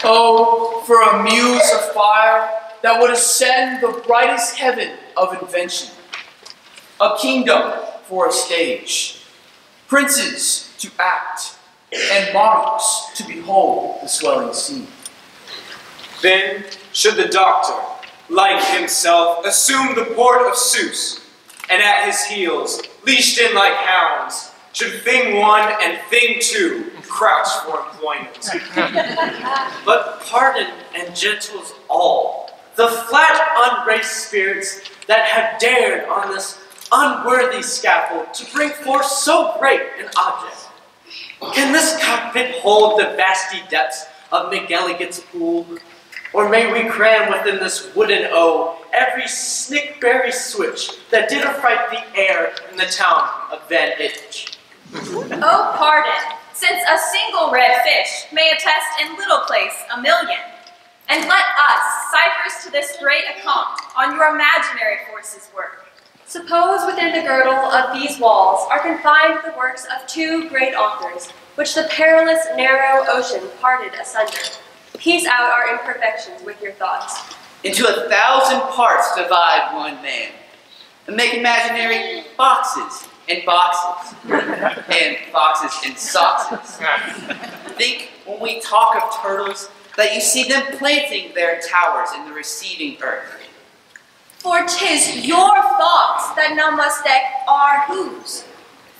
Oh, for a muse of fire that would ascend the brightest heaven of invention. A kingdom for a stage, princes to act, and monarchs to behold the swelling scene. Then should the doctor, like himself, assume the port of Suess, and at his heels, leashed in like hounds, should thing one and thing two crouch for employment. But pardon and gentles all, the flat unbraced spirits that have dared on this unworthy scaffold to bring forth so great an object. Can this cockpit hold the vasty depths of McElligot's pool? Or may we cram within this wooden O every snickberry switch that did affright the air in the town of Van Itch? Oh, pardon, since a single red fish may attest in little place 1,000,000. And let us, ciphers to this great account, on your imaginary forces work. Suppose within the girdle of these walls are confined the works of 2 great authors, which the perilous narrow ocean parted asunder. Piece out our imperfections with your thoughts. Into 1,000 parts divide one man, and make imaginary boxes and boxes, and boxes and soxes. Think, when we talk of turtles, that you see them planting their towers in the receding earth. For 'tis your thoughts that now must deck our whos.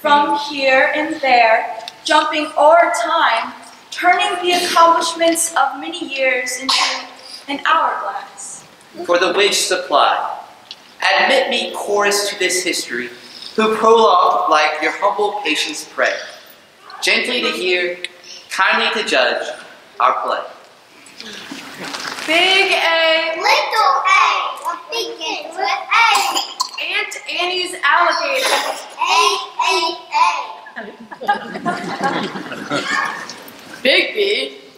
From here and there, jumping o'er time, turning the accomplishments of many years into an hourglass. For the which supply, admit me chorus to this history, who prologue like your humble patience pray, gently to hear, kindly to judge our play. Big A, Little A, what begins with A? Aunt Annie's alligator. A. Big B,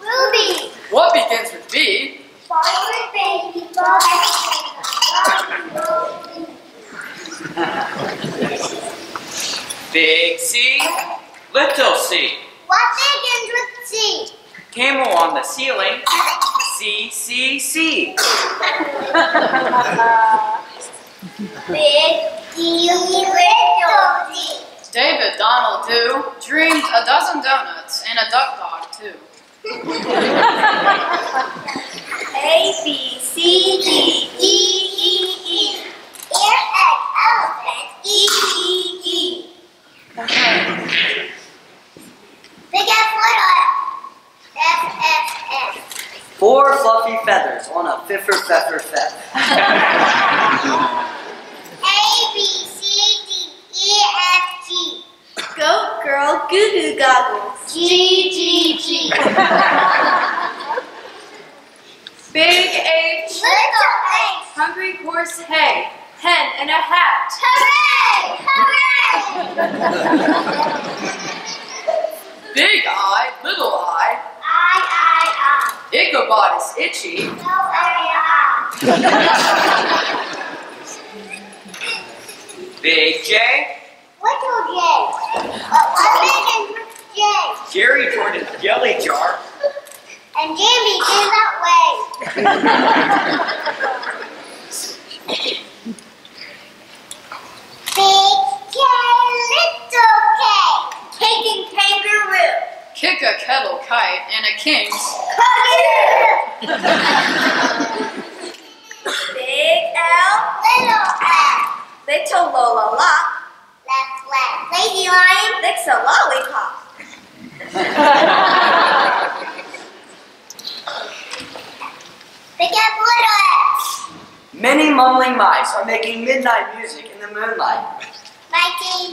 Ruby, what begins with B? forward baby, Big C, little C. what begins with C? Camel on the ceiling, C, C, C. Big D, little D. David Donald Do dreamed a dozen donuts and a duck dog too. A, B, C, D, E, E, E. Ear, egg, elephant, E, E, E. Big F, little F. F, F, F. 4 fluffy feathers on a fiffer feffer feff. A, B, C, D, E, F, G. Goat girl goo goo goggles. G, G, G. Big H, Little H. hungry horse hay, hen and a hat. Hooray! Hooray! Big I, little I, I. Ichabod is itchy. No, Big J, Little J. What begins with J? Jerry Jordan's jelly jar. And Jimmy came that way. Big K, little K. Taking kangaroo. Kick a kettle kite and a king's. Big L, Little L. little Lola Lock, Left. Lady Lion. licks a lollipop. Big F, little F. Many mumbling mice are making midnight music in the moonlight. 19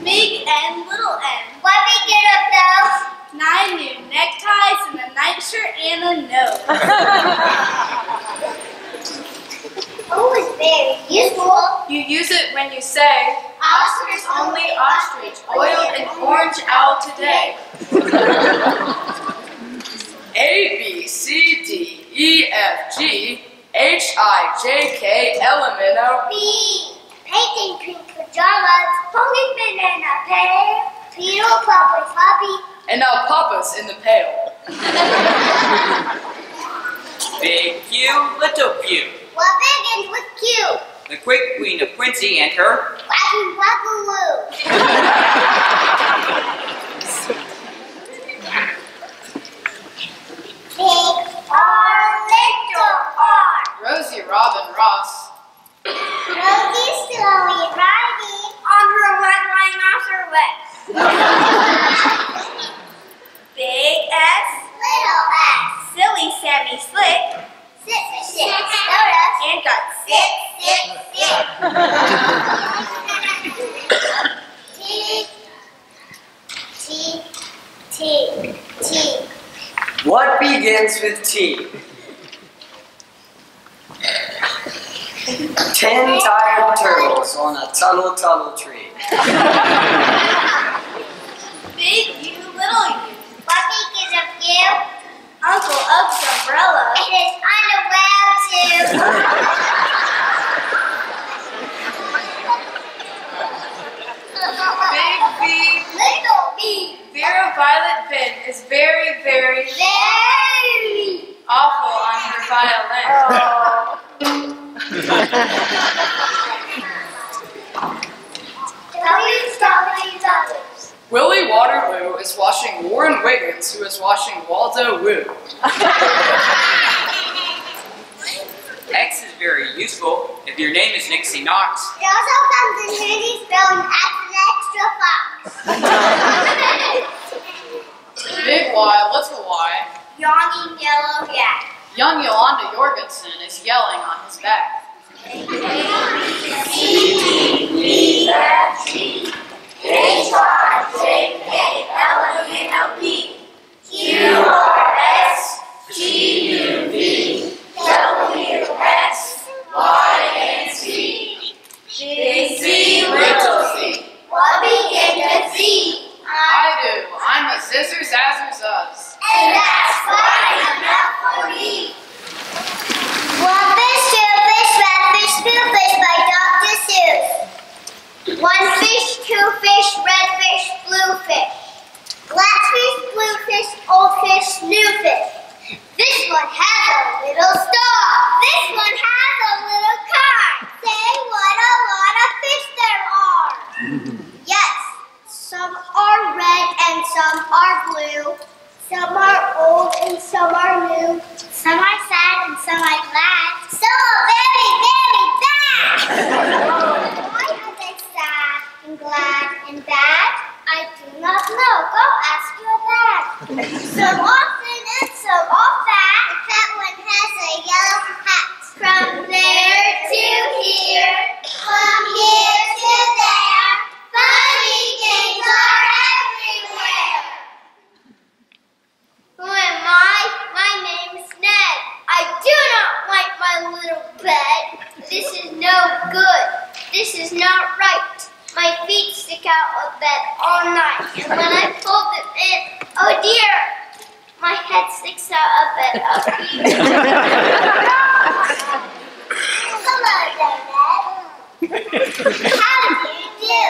Big N, little N, What begin of those? 9 new neckties and a nightshirt and a nose. Oh, it's very useful. You use it when you say, Ostrich only ostrich, oiled in orange owl today. A, B, C, D, E, F, G, H, I, J, K, L, M, N, O. B. Painting pink pajamas. Holding banana pear. Beetle, puppy, and now Papa's in the pail. Big Q, little Q. What begins with Q? The quick Queen of Quincy and her Wacky wackaloo. Big R, little R. Rosie, Robin, Ross. Rosie slowly riding on her red rhinoceros. Big S, little S. Silly Sammy Slick. Sit, notice. And got sit. T. What begins with T? 10 tired turtles on a tuttle tree. Big U, little U. What begins with you? Uncle Oak's umbrella. It is underwear too. Big B, Little B. Vera Violet Finn is very, very Very. awful on her violin. W's. Willie Waterloo is washing Warren Wiggins, who is washing Waldo Woo. X is very useful if your name is Nixie Knox. It also comes in handy spelling as an extra box. Big Y, little Y. Yawning yellow cat. Young Yolanda Jorgensen is yelling on his back. Big Z, little Z. What begins with Z? I do. I'm a zizzer zazzer zuzz. And that's fine enough for me. One fish, two fish, red fish, blue fish by Dr. Suess. One fish, two fish, red fish, blue fish. Black fish, blue fish, old fish, new fish. This one has a little star. This one has a little car. Say what a lot of fish there are. Yes, some are red and some are blue. Some are old and some are new. Some are sad and some are glad. Some are very, very bad. Why are they sad and glad and bad? I do not know. Go ask your dad. Some are thin and some are fat. The fat one has a yellow hat. From there to here, from here to there, funny things are everywhere. Who am I? My name is Ned. I do not like my little bed. This is no good. This is not right. My feet stick out of bed all night, and when I pull them in, oh dear, my head sticks out of bed again. Hello there, Ned. How do you do?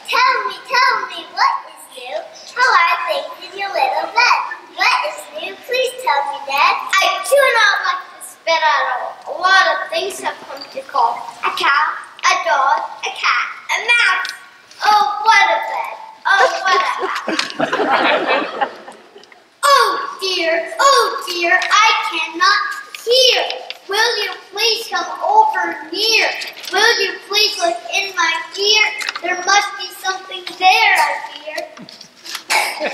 Tell me, what is new? How are things in your little bed? What is new? Please tell me, Ned. I do not like this bed at all. A lot of things have come to call. A cow, a dog, a cat, a mouse. Oh, what a bed. Oh, what a house. Oh dear, I cannot hear. Will you please come over near? Will you please look in my ear? There must be something there, I fear. Hey,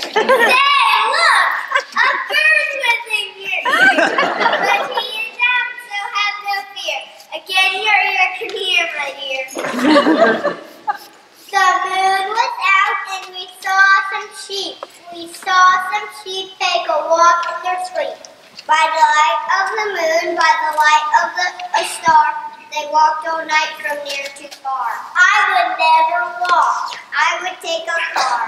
look! A bird's within your ear. But he is out, so have no fear. Again, your ear can hear, my dear. The moon was out and we saw some sheep. We saw some sheep take a walk in their sleep. By the light of the moon, by the light of a star, they walked all night from near to far. I would never walk. I would take a car.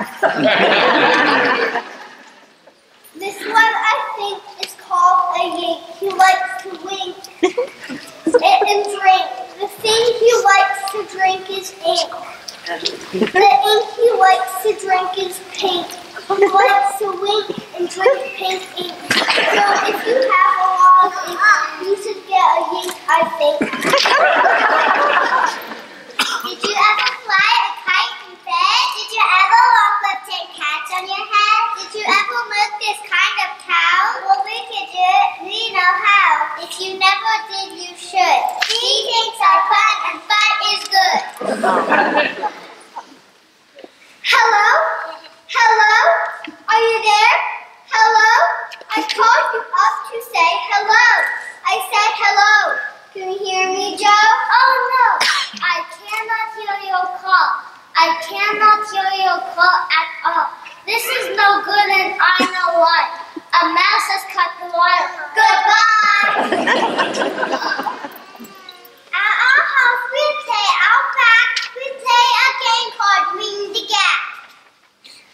This one, I think, is called a yink. He likes to wink and drink. The thing he likes to drink is ink. The ink he likes to drink is pink. likes to wink and drink pink ink. So if you have a long ink, you should get a yink, I think. Did you ever fly a kite in bed? Did you ever walk with 10 cats on your head? Did you ever milk this kind of cow? Well, we can do it. We know how. If you never did, you should. These things are fun, and fun is good. Hello? Hello? Are you there? Hello? I called you up to say hello. I said hello. Can you hear me, Joe? Oh no, I cannot hear your call. I cannot hear your call at all. This is no good and I know why. A mouse has cut the wire. Goodbye! At our house we play out back. We play a game called Ring the Gap.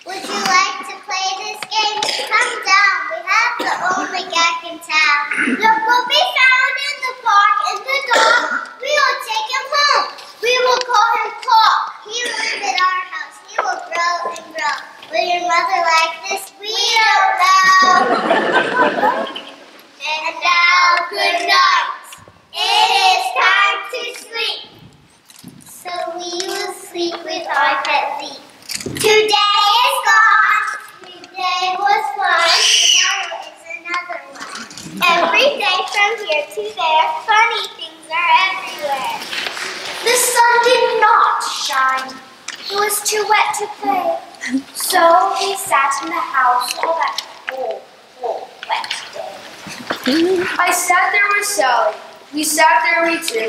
Would you like to play this game? Come down. We have the only gap in town. Look, we'll be found in the park in the dark. We will take him home. We will call him Paul. He lives at our house. He will grow and grow. Will your mother like this? We don't know. And now, good night. It is time to sleep. So we will sleep with our pet Lee. Today is gone. Today was fun. Tomorrow is another one. Every day from here to there, funny things are everywhere. The sun did not shine. It was too wet to play. So we sat in the house all that whole wet day. I sat there with Sally. We sat there, we two.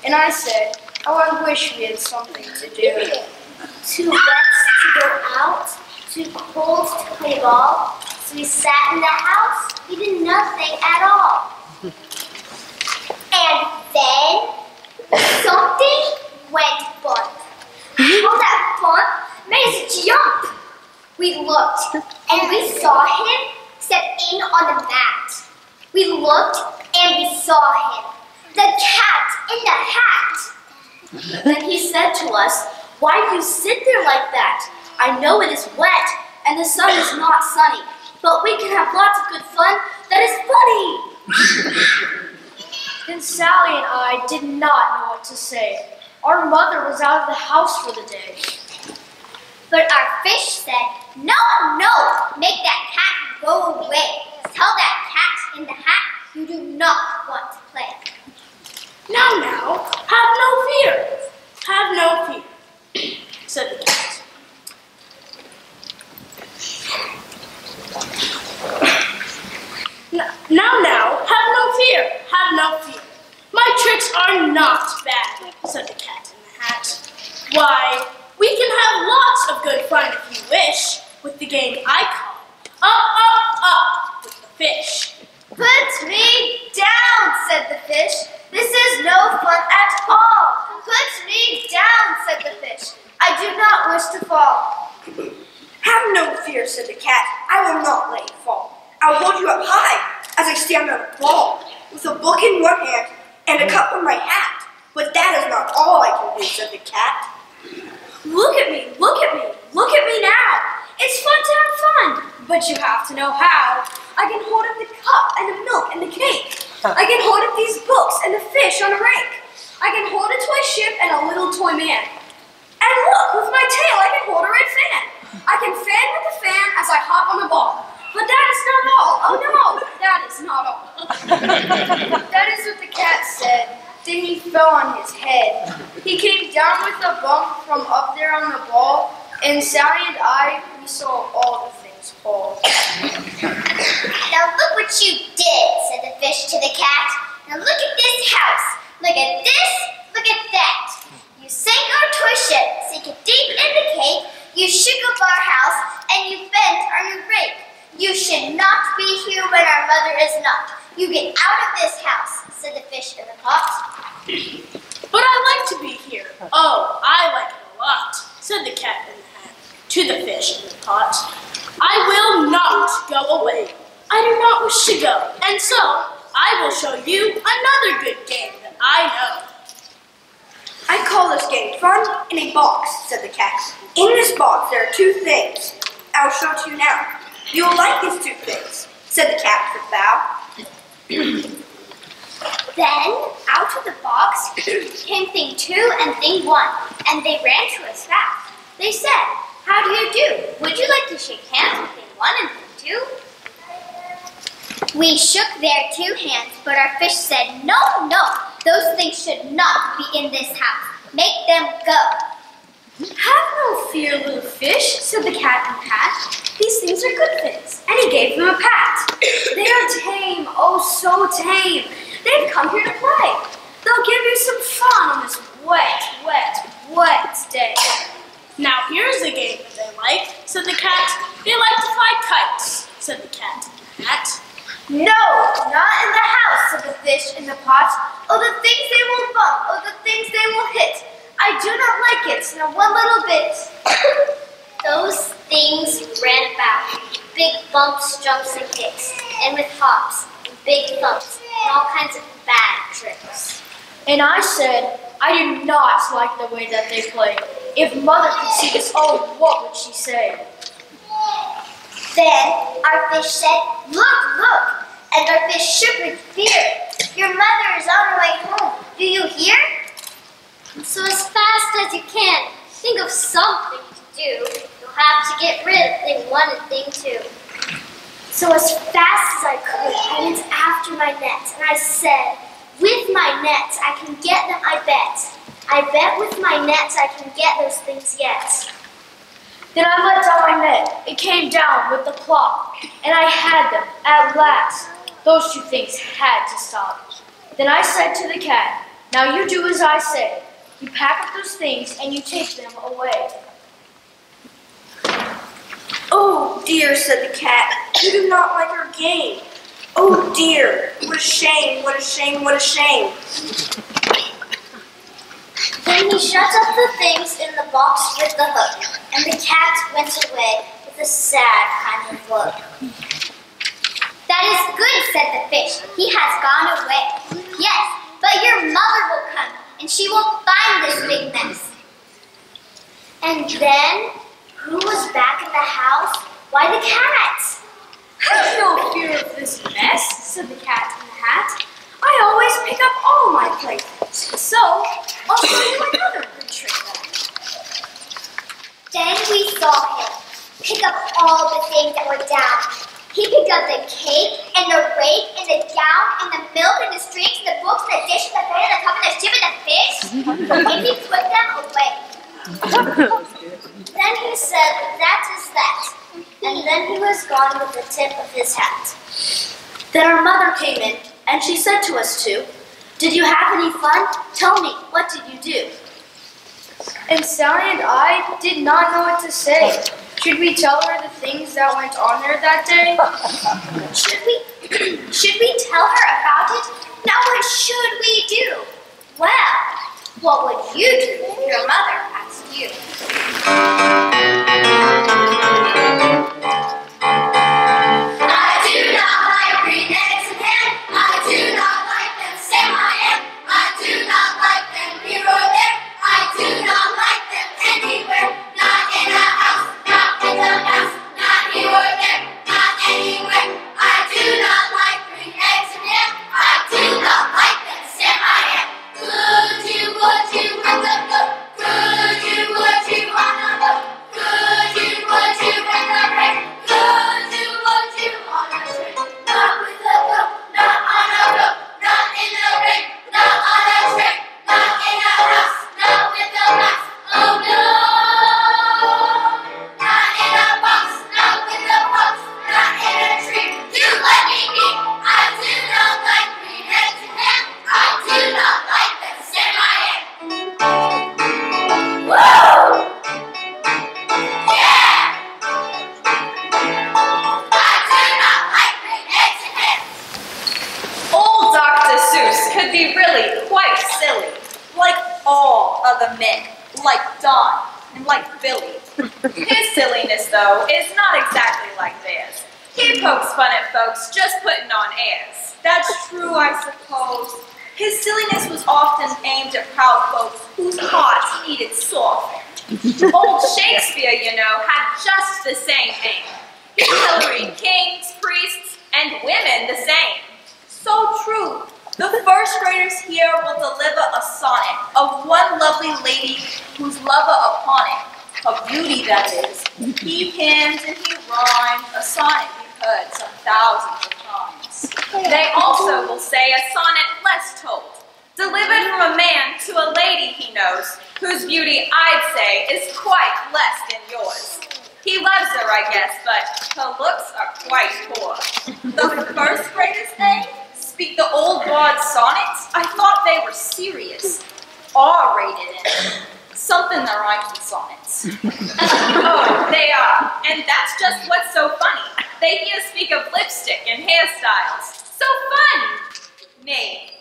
And I said, oh, I wish we had something to do. Too wet to go out, too cold to play ball. So we sat in the house, we did nothing at all. And then something went bump. How that bump made us jump. We looked and we saw him step in on the mat. We looked and we saw him, the cat in the hat. Then he said to us, why do you sit there like that? I know it is wet and the sun is not sunny, but we can have lots of good fun that is funny. Then Sally and I did not know what to say. Our mother was out of the house for the day. But our fish said, no, make that cat go away. Tell that cat in the hat you do not want to play. Now, have no fear. Have no fear, said the cat. Now, have no fear. Have no fear. My tricks are not bad, said the cat in the hat. Why, we can have lots of good fun if you wish, with the game I call Up with the fish. Put me down, said the fish. This is no fun at all. Put me down, said the fish. I do not wish to fall. Have no fear, said the cat. I will not let you fall. I will hold you up high as I stand on a wall, with a book in one hand and a cup in my hat. But that is not all I can do, said the cat. Look at me, look at me, look at me now. It's fun to have fun, but you have to know how. I can hold up the cup and the milk and the cake. I can hold up these books and the fish on a rake. I can hold a toy ship and a little toy man. And look, with my tail I can hold a red fan. I can fan with the fan as I hop on the ball. But that is not all. Oh no, that is not all. That is what the cat said. Then he fell on his head. He came down with a bump from up there on the ball, and Sally and I, we saw all the things fall. Now look what you did, said the fish to the cat. Now look at this house. Look at this, look at that. You sank our toy ship, sink it deep in the cake. You shook up our house, and you bent on your rake. You should not be here when our mother is not. You get out of this house, said the fish in the pot. But I like to be here. Oh, I like it a lot, said the cat in the hat to the fish in the pot. I will not go away. I do not wish to go, and so I will show you another good game that I know. I call this game Fun in a Box, said the cat. In this box there are two things. I'll show it to you now. You will like these two things, said the cat with a bow. Then, out of the box came thing 2 and thing 1, and they ran to us fast. They said, "How do you do? Would you like to shake hands with thing 1 and thing 2? We shook their 2 hands, but our fish said, "No, no, those things should not be in this house. Make them go." Have no fear, little fish, said the cat in the hat. These things are good things. And he gave them a pat. They are tame, oh so tame. They've come here to play. They'll give you some fun on this wet, wet, wet day. Now here's a game that they like, said the cat. They like to fly kites, said the cat in the hat. No, not in the house, said the fish in the pot. Oh, the things they will bump, oh, the things they will hit. I do not like it, not one little bit. Those things ran about, big bumps, jumps, and kicks, and with hops, and big thumps, and all kinds of bad tricks. And I said, I do not like the way that they play. If Mother could see this, oh, what would she say? Then our fish said, "Look, look," and our fish shook with fear. "Your mother is on her way home. Do you hear?" So as fast as you can, think of something to do. You'll have to get rid of thing 1 and thing 2. So as fast as I could, I went after my nets, and I said, "With my nets, I can get them, I bet. I bet with my nets, I can get those things yet." Then I let down my net. It came down with the plop, and I had them at last. Those 2 things had to stop. Then I said to the cat, "Now you do as I say. You pack up those things and you take them away." Oh dear, said the cat, you do not like our game. Oh dear, what a shame, what a shame, what a shame. Then he shut up the things in the box with the hook, and the cat went away with a sad kind of look. "That is good," said the fish. "He has gone away. Yes, but your mother will come, and she will find this big mess." And then, who was back in the house? Why, the cat. "Have no fear of this mess," said the cat in the hat. "I always pick up all my playthings, so I'll show you another good trick then." Then we saw him pick up all the things that were down. He picked up the cake, and the rake, and the gown, and the milk, and the strings, and the books, and the dish, and the fan, and the cup, and the ship, and the fish, and he put them away. Then he said, "That is that," and then he was gone with the tip of his hat. Then our mother came in, and she said to us 2, "Did you have any fun? Tell me, what did you do?" And Sally and I did not know what to say. Should we tell her the things that went on there that day? Should we tell her about it? Now what should we do? Well, what would you do if your mother asked you? I do not like green eggs and ham. I do not like them, Sam I am. I do not like them here or there. I do not like them anywhere. Not in a house, not in the house, not here or there, not anywhere. I do not like green eggs and ham. I do not like them, Sam I am. Would you want the book? Would you wanna look? Would you in the rain? Would you on a train? Not with a book, not on a book, not in the rain, not on a train, not in a house, not with a mouse. Oh no! Not in a box, not with a box, not in a tree. You let me be. I do not like green eggs and ham. I do not like them, Sam I am. Woo! Yeah! I do not like green eggs and ham. Old Dr. Suess could be really quite silly, like all other men, like Don and like Billy. His silliness, though, is not exactly like theirs. He pokes fun at folks just putting on airs. That's true, I suppose. His silliness was often aimed at proud folks whose hearts needed softened. Old Shakespeare, you know, had just the same aim. He pilloried kings, priests, and women the same. So true. The first graders here will deliver a sonnet of one lovely lady whose lover upon it, her beauty that is, he hymns and he rhymes, a sonnet we've heard some thousands of times. They also will say a sonnet less told, delivered from a man to a lady he knows, whose beauty I'd say is quite less than yours. He loves her, I guess, but her looks are quite poor. The first graders, they speak the old bard sonnets. I thought they were serious, R-rated and something that rhymes with sonnets. Oh, they are, and that's just what's so funny. They here speak of lipstick and hairstyles. So fun! Nay.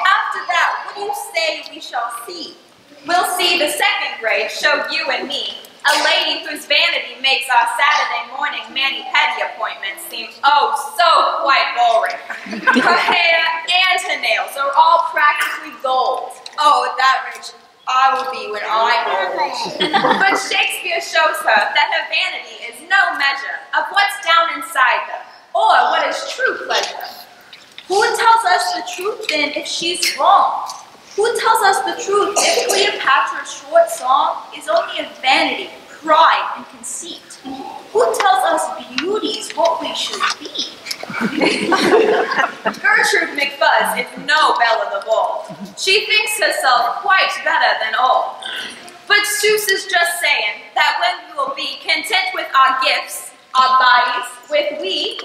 After that, what do you say we shall see? We'll see the second grade show you and me, a lady whose vanity makes our Saturday morning mani-pedi appointments seem oh so quite boring. Her hair and her nails are all practically gold. Oh, at that rate, I will be when I'm old. But Shakespeare shows her that her vanity is no measure of what's down inside her, or what is true pleasure. Who tells us the truth then if she's wrong? Who tells us the truth if Cleopatra's short song is only a vanity, pride, and conceit? Who tells us beauty's what we should be? Gertrude McFuzz is no belle of the ball. She thinks herself quite better than all. But Suess is just saying that when we will be content with our gifts, our bodies with we,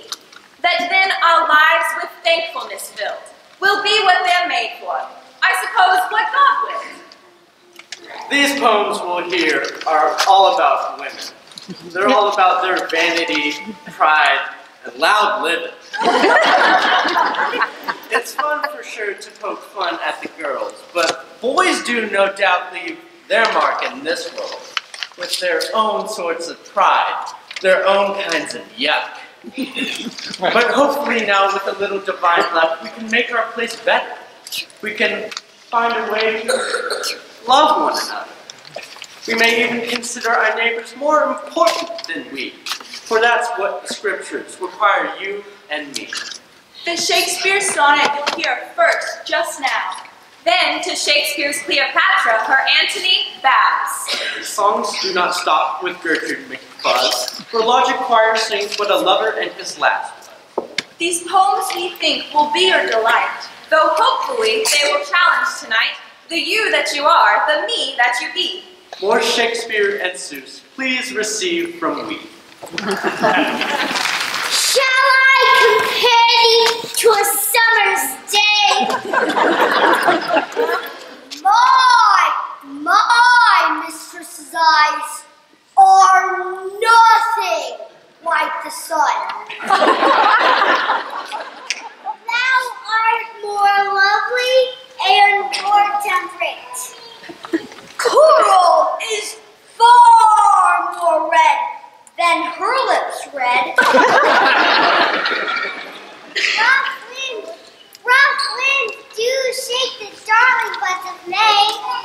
that then our lives with thankfulness filled will be what they're made for. I suppose what God will. These poems we'll hear are all about women. They're all about their vanity, pride, and loud living. It's fun for sure to poke fun at the girls, but boys do no doubt leave their mark in this world with their own sorts of pride, their own kinds of yuck. But hopefully now with a little divine luck, we can make our place better. We can find a way to love one another. We may even consider our neighbors more important than we, for that's what the scriptures require you and me. The Shakespeare sonnet you'll hear first, just now. Then to Shakespeare's Cleopatra, her Antony bows. Songs do not stop with Gertrude McFuzz, for Logic Choir sings what a lover and his last was. These poems, we think, will be your delight, though hopefully they will challenge tonight the you that you are, the me that you be. More Shakespeare and Suess, please receive from we. Shall I compare thee to a summer's day? My mistress's eyes are nothing like the sun. Thou art more lovely and more temperate. Coral is far more red than her lips red. Rough winds do shake the darling buds of May,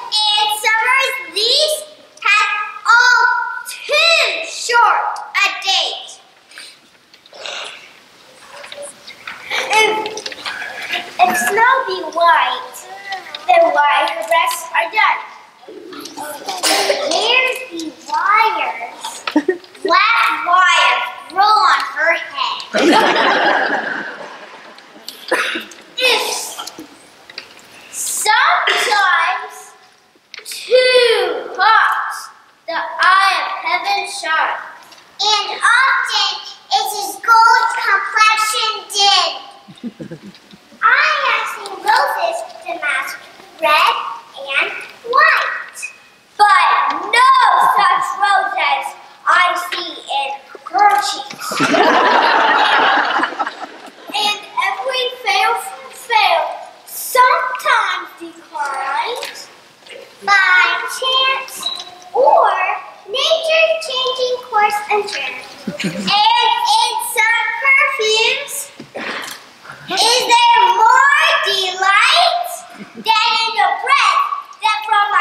and summers these have all too short a date. If snow be white, then why her breasts are done. Here's the wires, black wires roll on her head. If sometimes too hot the eye of heaven shone, and often it is gold complexion dim. I have seen roses to match red and white, but no such roses I see in her cheeks. And every fail sometimes declines by chance or nature changing course and trend. And in some perfumes, is there more delight than in the breath that from my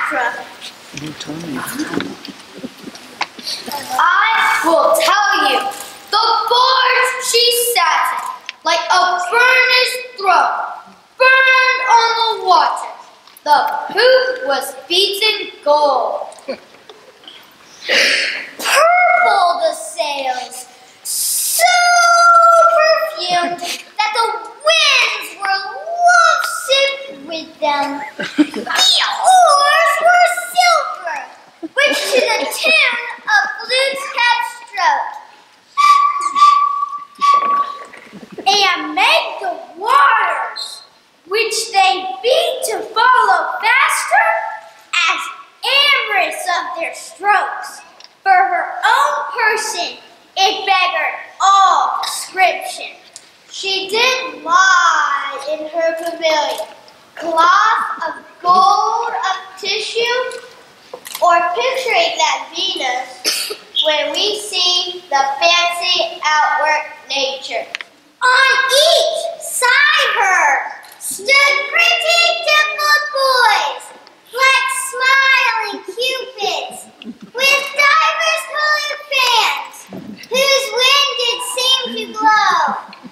Cleopatra. I will tell you, the board she sat in, like a furnace throne, burned on the water. The poop was beaten gold. Purple the sails, so perfumed that the winds were lovesick with them. The oars were silver, which to the tune of flutes had stroked, and made the waters, which they beat to follow faster, as amorous of their strokes. For her own person, it beggared all description. She did lie in her pavilion, cloth of gold of tissue, or picturing that Venus where we see the fancy outward nature. On each side her stood pretty dimpled boys, like smiling cupids, with divers colored fans, whose wind did seem to glow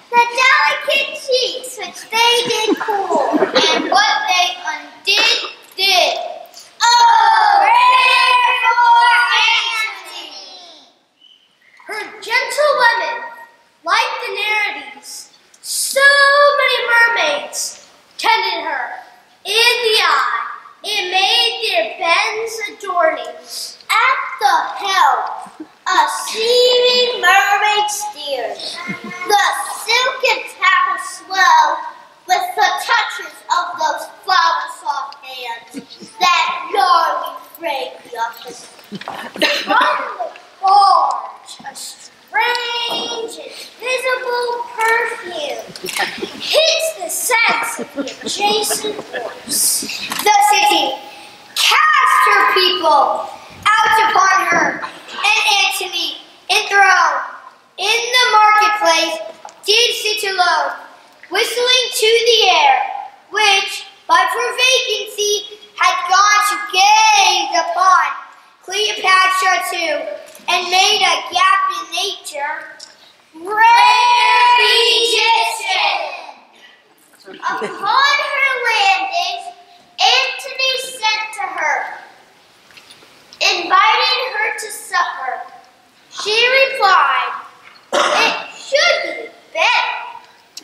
the delicate cheeks which they did cool, and what they undid did. Oh, for Antony! Her gentle women, like the Nereides, so many mermaids tended her. In the eye, it made their bends adornings. At the helm, a seeming mermaid steers. The silken tackle swell with the touches of those flower-soft hands that gnarly frayed the office. From the barge, a strange, invisible perfume hits the sense of the adjacent force. The city cast her people out upon her, and Antony, enthroned in the marketplace, did sit alone, whistling to the air, which, by for vacancy, had gone to gaze upon Cleopatra too, and made a gap in nature. Brave Egyptian! Upon her landings, Antony sent to her, inviting her to supper. She replied, it should be better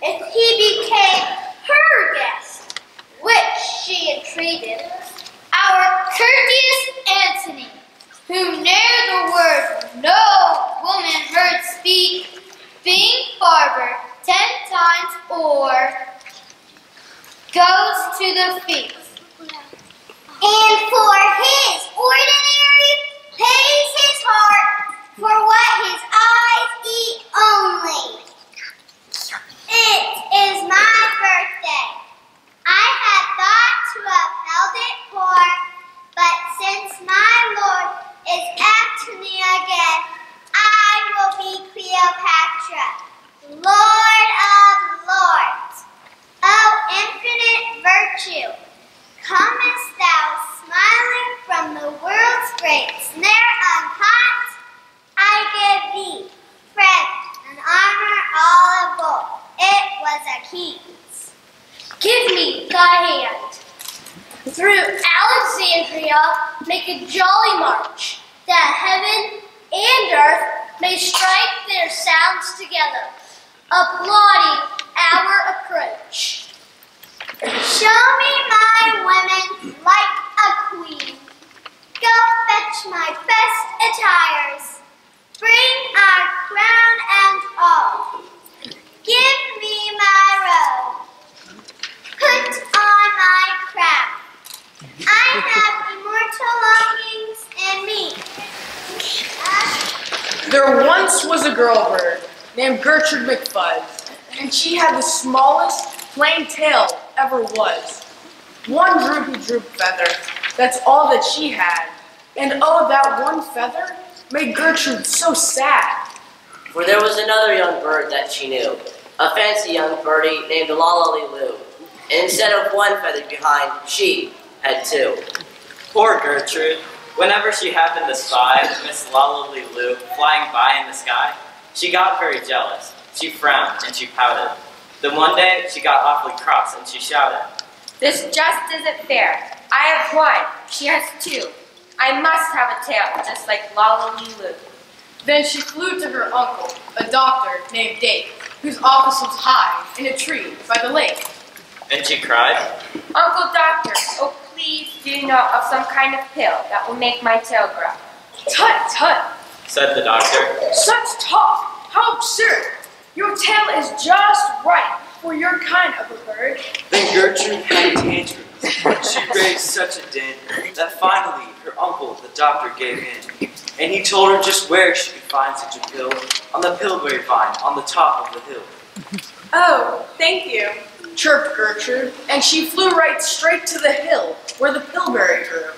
if he became her guest, which she entreated. Our courteous Antony, whom ne'er the word no woman heard speak, being barber 10 times o'er, goes to the feast. And for his ordinary, pays his heart for what his eyes eat only. It is my birthday. I had thought to have held it for, but since my Lord is Antony again, I will be Cleopatra, Lord of Lords. O infinite virtue, comest thou smiling from the world's great snare uncaught? I give thee, friend, an armor all of gold. It was a king's. Give me thy hand. Through Alexandria make a jolly march, that heaven and earth may strike their sounds together, applauding our approach. Show me my women like a queen. Go fetch my best attires. Bring our crown and all. Give me my robe. Put on my crown. I have immortal longings in me. There once was a girl bird named Gertrude McFuzz, and she had the smallest plain tail ever was. One droop feather, that's all that she had. And oh, that one feather made Gertrude so sad. For there was another young bird that she knew, a fancy young birdie named Lolly Loo. And instead of one feather behind, she had two. Poor Gertrude. Whenever she happened to spy Miss Lulu flying by in the sky, she got very jealous. She frowned and she pouted. Then one day, she got awfully cross and she shouted, "This just isn't fair. I have one. She has two. I must have a tail, just like Lulu." Then she flew to her uncle, a doctor named Dake, whose office was high in a tree by the lake. And she cried, "Uncle Doctor, oh please do you know of some kind of pill that will make my tail grow?" "Tut, tut," said the doctor. "Such talk! How absurd! Your tail is just right for your kind of a bird." Then Gertrude had tantrums. She raised such a din that finally her uncle, the doctor, gave in. And he told her just where she could find such a pill on the bilberry vine on the top of the hill. "Oh, thank you," chirped Gertrude, and she flew right straight to the hill where the bilberry grew.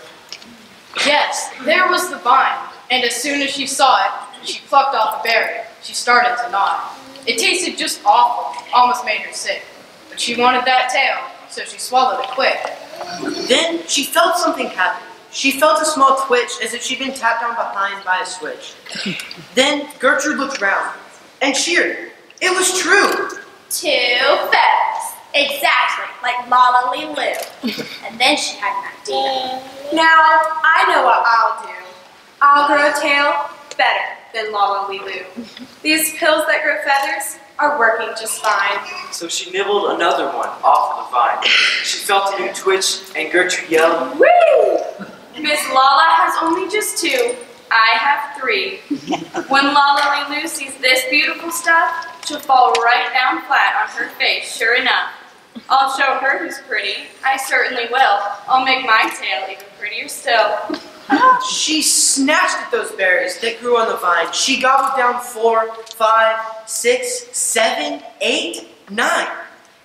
Yes, there was the vine, and as soon as she saw it, she plucked off a berry. She started to nod. It tasted just awful, almost made her sick. But she wanted that tail, so she swallowed it quick. Then she felt something happen. She felt a small twitch as if she'd been tapped on behind by a switch. Then Gertrude looked round and cheered. It was true. 2 feathers. Exactly, like Lulu. And then she had an idea. Now, I know what I'll do. I'll grow a tail better than Lulu. These pills that grow feathers are working just fine. So she nibbled another one off of the vine. She felt a new twitch, and Gertrude yelled, Woo! Miss Lala has only just 2. I have 3. When Lulu sees this beautiful stuff, she'll fall right down flat on her face, sure enough. I'll show her who's pretty. I certainly will. I'll make my tail even prettier still. She snatched at those berries that grew on the vine. She gobbled down 4, 5, 6, 7, 8, 9.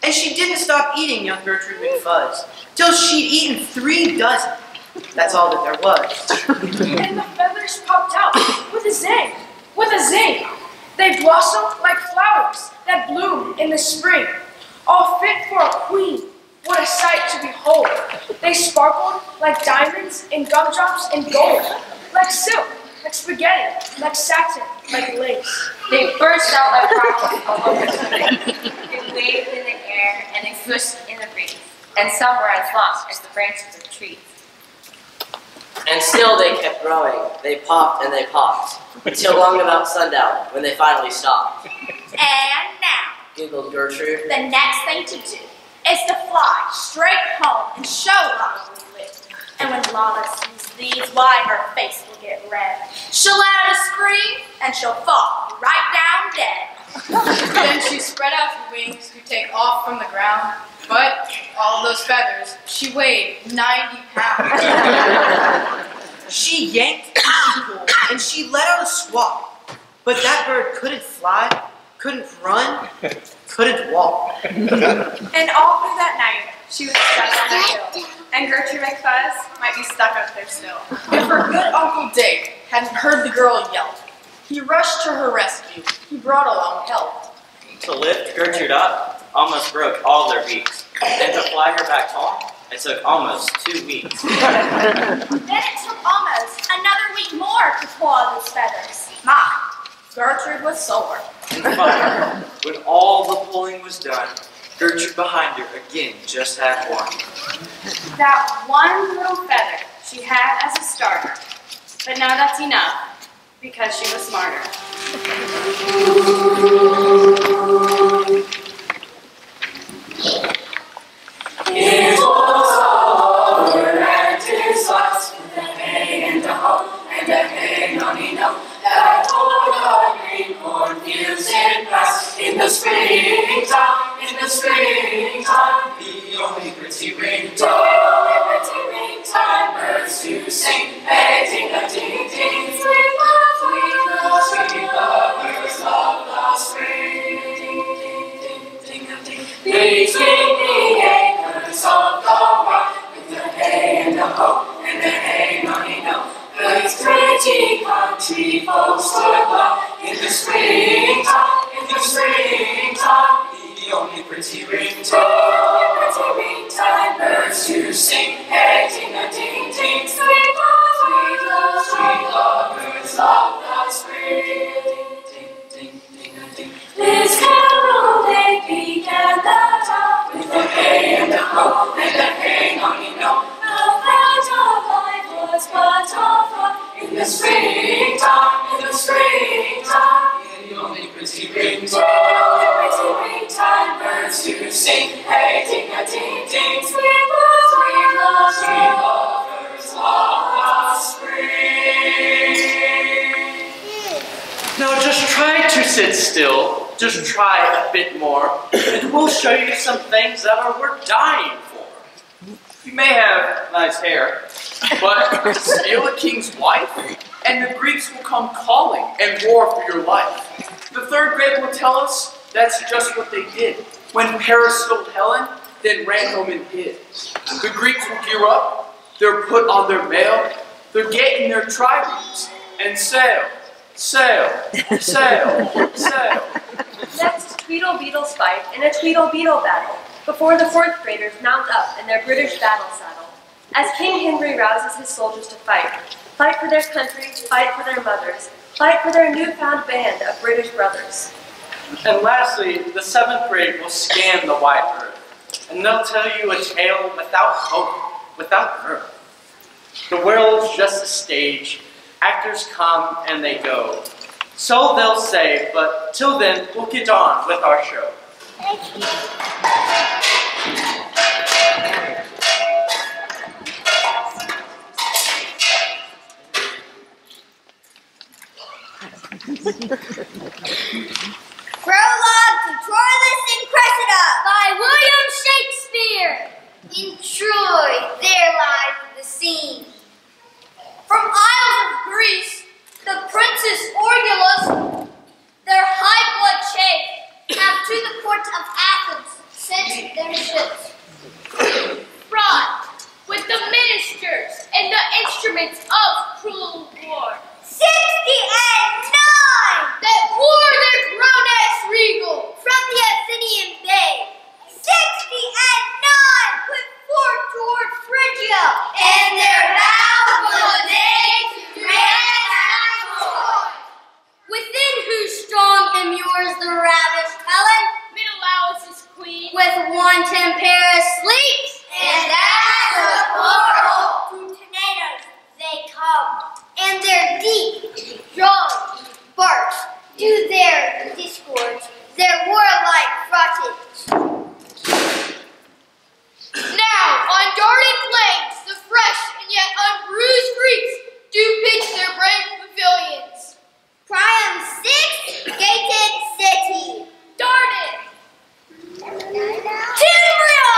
And she didn't stop eating young Gertrude McFuzz till she'd eaten 3 dozen. That's all that there was. And the feathers popped out with a zing, with a zing. They blossomed like flowers that bloom in the spring, all fit for a queen. What a sight to behold. They sparkled like diamonds and gumdrops and gold, like silk, like spaghetti, like satin, like lace. They burst out like rockets all over the spring. They waved in the air and they swished in the breeze, and some were as long as the branches of trees. And still they kept growing. They popped and they popped, until long about sundown, when they finally stopped. And now, Giggled Gertrude. the next thing to do is to fly straight home and show Lulu. And when Lala sees these, why, her face will get red. She'll let out a scream, and she'll fall right down dead. Then she spread out her wings to take off from the ground, but all those feathers, she weighed 90 pounds. She yanked and she pulled, and she let out a squawk. But that bird couldn't fly, couldn't run, couldn't walk. And all through that night, she was stuck on the hill. And Gertrude McFuzz might be stuck up there still. If her good Uncle Dick hadn't heard the girl yelp, he rushed to her rescue. He brought along help. To lift Gertrude up almost broke all their beaks, and to fly her back home, it took almost 2 weeks. Then it took almost another week more to pull all those feathers. My, Gertrude was sore. And finally, when all the pulling was done, Gertrude behind her again just had one. That one little feather she had as a starter. But now that's enough, because she was smarter. It was over and his lost with a hay and a hoe and a hay nonny no. That old green cornfields did pass in the springtime, the only pretty ringtime, birds to sing, hey ding-a-ding-ding, twinkle, birds of the spring, ding-a-ding, they sing the acres of the rock with the hay and the hoe and the hay nonny no. Those pretty country folks would walk in the springtime, the only pretty ringtime, birds to sing, hey ding-a-ding-ding, sit still, just try a bit more, and we'll show you some things that are worth dying for. You may have nice hair, but steal a king's wife, and the Greeks will come calling and war for your life. The third grade will tell us that's just what they did. When Paris stole Helen, then ran home and hid. The Greeks will gear up, they're put on their mail, they're getting their triremes, and sail, sail, sail, sail. Next, Tweedle Beetles fight in a Tweedle Beetle battle before the 4th graders mount up in their British battle saddle. As King Henry rouses his soldiers to fight for their country, fight for their mothers, fight for their newfound band of British brothers. And lastly, the 7th grade will scan the wide earth, and they'll tell you a tale without hope, without mirth. The world's just a stage, actors come and they go. So they'll say, but till then, we'll get on with our show. Prologue to Troilus and Cressida by William Shakespeare. In Troy, there lies the scene. From isles of Greece, the Princess Orgulus, their high blood chafe, have to the port of Athens sent their ships. Fraught with the ministers and the instruments of cruel war. 69 that wore their cronets regal from the Athenian bay. 69 put forth toward Phrygia, and their vow was they to grant Troy. Within whose strong immures the ravished Helen, Menelaus' queen, with wanton Paris sleeps, and as a portal to Trinitas they come, and their deep jaws bark do their discords, their warlike frottings. Now, on darted plains, the fresh and yet unbruised Greeks do pitch their brave pavilions. Priam's 6-gated city, Dardan, Timbria,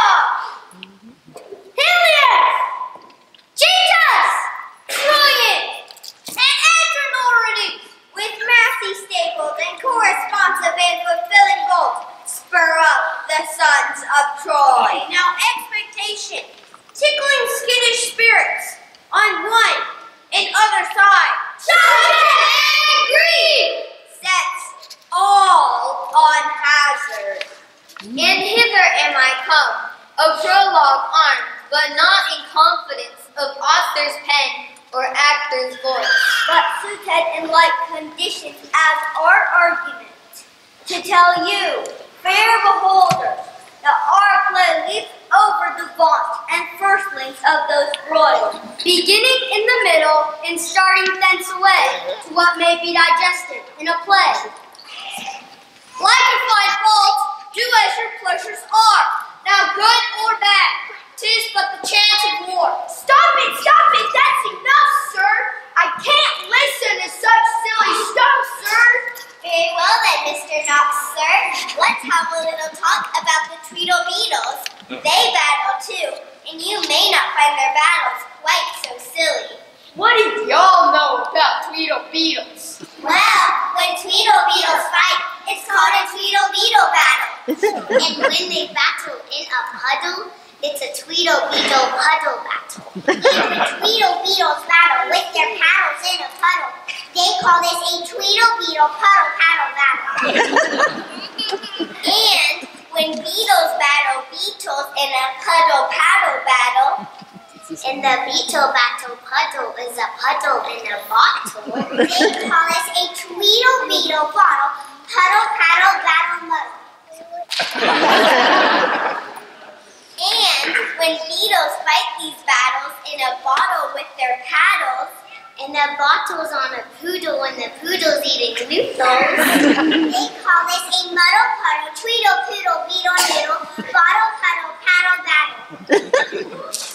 Helios, Chetus, Troyan, and Antinorides, with massy staples and corresponsive and fulfilling bolts, spur up the sons of Troy. Now expectation, tickling skittish spirits, on one and other side, challenge and greed, sets all on hazard. And hither am I come, a prologue armed, but not in confidence of author's pen or actor's voice, but suited in like conditions as our argument, to tell you, fair beholders, that our play leaps over the vaunt and firstlings of those royals, beginning in the middle and starting thence away to what may be digested in a play. Like a fine fault, do as your pleasures are, now good or bad, 'tis but the chance of war. Stop it, that's enough, sir. I can't listen to such silly stuff, sir. Very well then, Mr. Knox, sir. Let's have a little talk about the Tweedle Beetles. They battle too, and you may not find their battles quite so silly. what do y'all know about Tweedle Beetles? Well, when Tweedle Beetles fight, it's called a Tweedle Beetle battle. And when they battle in a puddle, it's a Tweedle Beetle puddle battle. If the Tweedle Beetles battle with their paddles in a puddle, they call this a Tweedle Beetle puddle paddle battle. And when beetles battle beetles in a puddle paddle battle, and the beetle battle puddle is a puddle in a bottle, they call this a Tweedle Beetle bottle puddle paddle battle muddle. And when beetles fight these battles in a bottle with their paddles, and the bottle's on a poodle and the poodle's eating noodles, they call this a muddle puddle, tweedle poodle, beetle noodle, bottle puddle, paddle battle.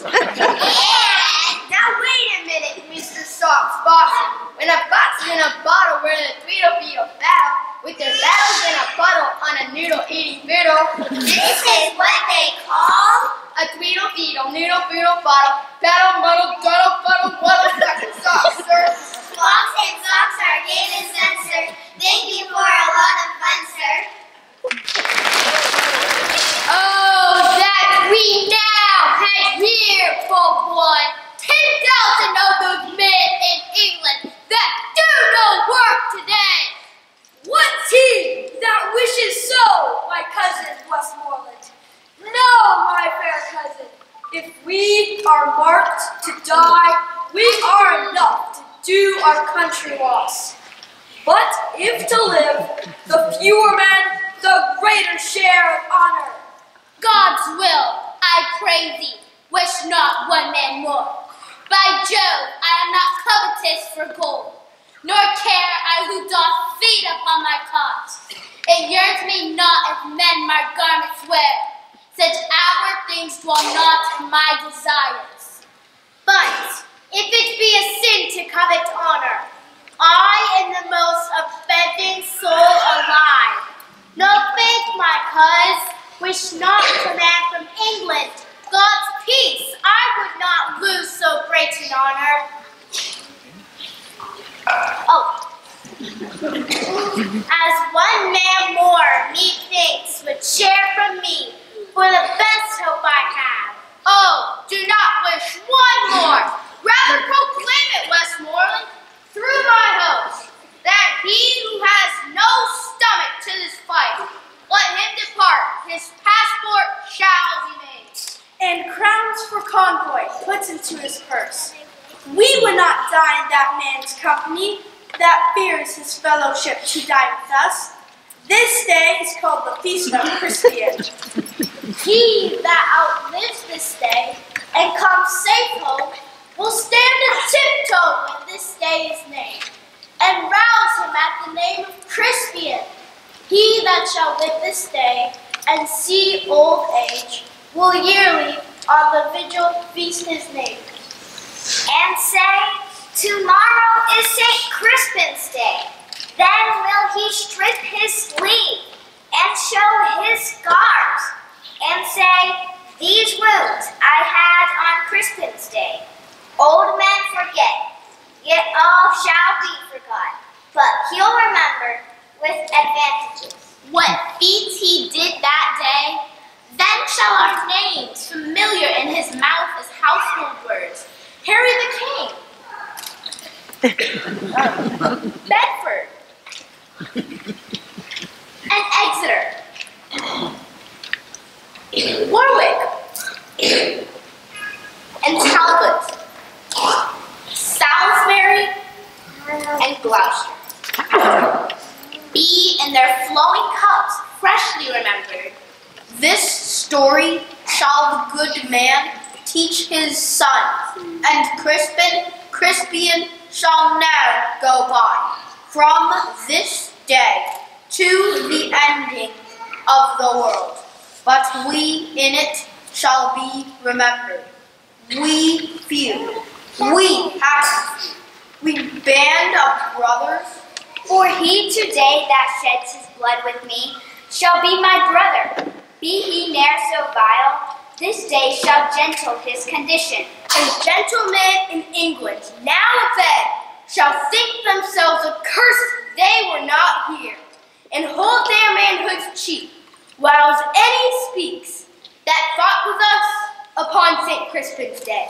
And Now wait a minute, Mr. Socks Boxer. When a box in a bottle we're in a Tweedle Beetle battle, with their bells in a puddle on a noodle-eating fiddle. This is what they call a tweedle-feedle, noodle-foodle, bottle, paddle, muddle, duddle, fuddle, muddle, socks and socks, sir. Socks and socks are given, sir. Thank you for a lot of fun, sir. Oh, that we now had here, for one, 10,000 of those men in England that do no work today. What's he that wishes so, my cousin Westmoreland? No, my fair cousin. If we are marked to die, we are enough to do our country loss. But if to live, the fewer men, the greater share of honor. God's will, I pray thee, wish not one man more. By Jove, I am not covetous for gold, nor care I who doth feed upon my cot. It yearns me not if men my garments wear, such outward things dwell not in my desires. But if it be a sin to covet honor, I am the most offending soul alive. No faith, my cuz, wish not command from England God's peace. I would not lose so great an honor. As one man more, methinks, would share from me for the best hope I have. Oh, do not wish one more. Rather proclaim it, Westmoreland, through my host, that he who has no stomach to this fight, let him depart. His passport shall be made. And crowns for convoy puts into his purse. We would not die in that man's company that fears his fellowship to die with us. This day is called the Feast of Crispian. He that outlives this day and comes safe home will stand a tiptoe when this day is named, and rouse him at the name of Crispian. He that shall live this day and see old age will yearly on the vigil feast his name. And say, tomorrow is St. Crispin's Day. Then will he strip his sleeve and show his scars, and say, these wounds I had on Crispin's Day. Old men forget, yet all shall be forgot. But he'll remember with advantages what feats he did that day. Then shall our names, familiar in his mouth as household words, Harry the King, Bedford, and Exeter, Warwick, and Talbot, Salisbury, and Gloucester, be in their flowing cups freshly remembered. This story shall the good man teach his son, and Crispian shall now go by, from this day to the ending of the world. But we in it shall be remembered. We few, we happy, we band of brothers. For he today that sheds his blood with me shall be my brother. Be he ne'er so vile, this day shall gentle his condition. And gentlemen in England, now fed, shall think themselves accursed they were not here, and hold their manhoods cheap, whiles any speaks that fought with us upon St. Crispin's Day.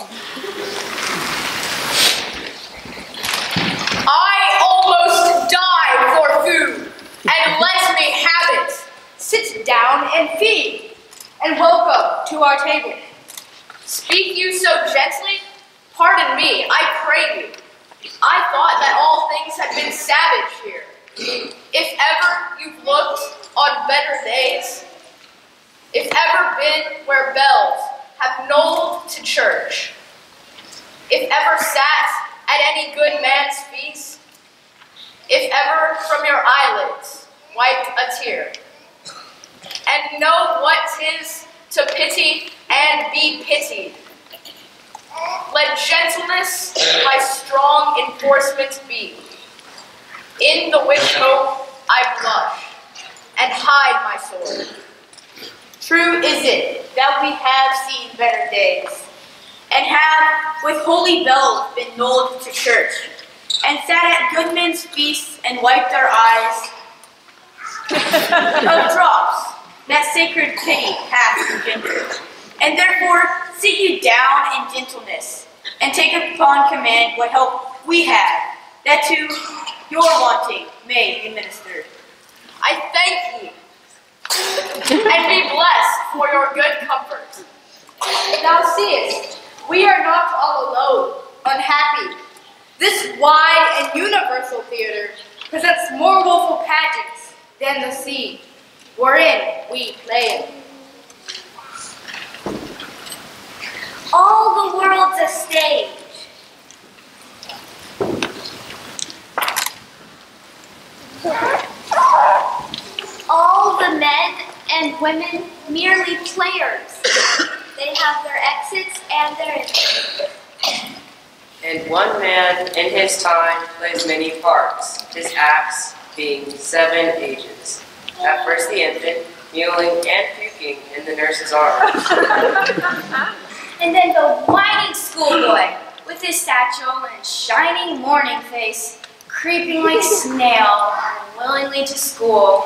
I almost died for food, and let me have it. Sit down and feed, and welcome to our table. Speak you so gently? Pardon me, I pray you. I thought that all things had been savage here. If ever you've looked on better days, if ever been where bells have knolled to church, if ever sat at any good man's feast, if ever from your eyelids wiped a tear, and know what 'tis to pity and be pitied, let gentleness my strong enforcement be, in the which hope I blush and hide my sword. True is it that we have seen better days, and have with holy bells been knolled to church, and sat at good men's feasts and wiped our eyes of drops that sacred pity hath engendered. And therefore sit you down in gentleness, and take upon command what help we have, that to your wanting may be ministered. I thank you, and be blessed for your good comfort. Thou seest, we are not all alone, unhappy. This wide and universal theater presents more woeful pageants than the sea, wherein we play. All the world's a stage. All the men and women merely players. They have their exits and their entries. And one man in his time plays many parts, his acts being 7 ages. At first the infant, mewling and puking in the nurse's arms. And then the whining schoolboy, with his satchel and shining morning face, creeping like snail, unwillingly to school.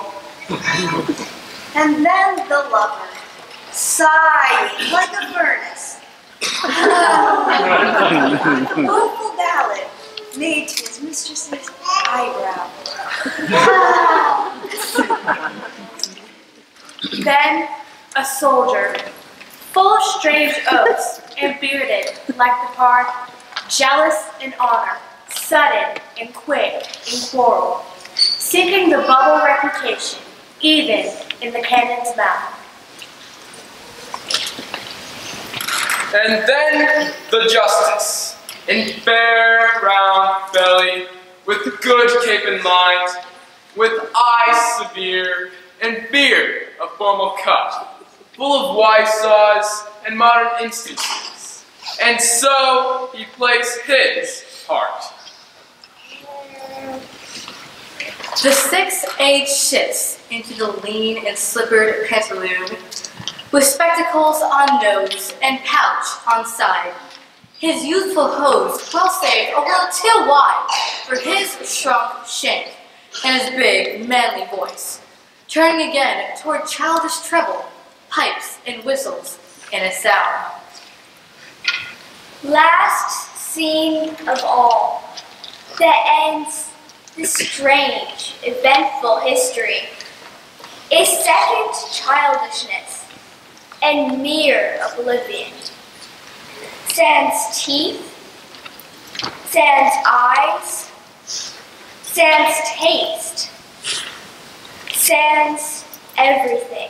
And then the lover, sighing like a furnace. Woeful ballad made to his mistress's eyebrow. Then a soldier, full of strange oaths and bearded like the pard, jealous in honor, sudden and quick in quarrel, seeking the bubble reputation even in the cannon's mouth. And then the justice, in fair round belly, with good cape in mind, with eyes severe, and beard of formal cut, full of wise saws and modern instances. And so he plays his part. The 6th age shifts into the lean and slippered pantaloon, with spectacles on nose and pouch on side. His youthful hose well saved a little too wide for his shrunk shank and his big, manly voice, turning again toward childish treble, pipes and whistles in a sound. Last scene of all, that ends this strange, eventful history, is second childishness and mere oblivion. Sans teeth, sans eyes, sans taste, sans everything.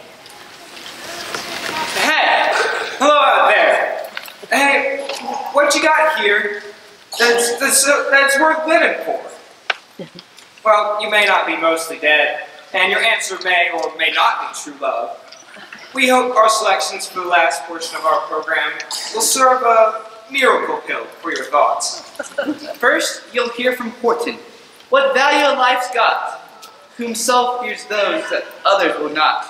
Hey, hello out there. Hey, what you got here that's worth living for? Well, you may not be mostly dead, and your answer may or may not be true love. We hope our selections for the last portion of our program will serve a miracle pill for your thoughts. First, you'll hear from Horton, what value a life's got, whom self fears those that others will not.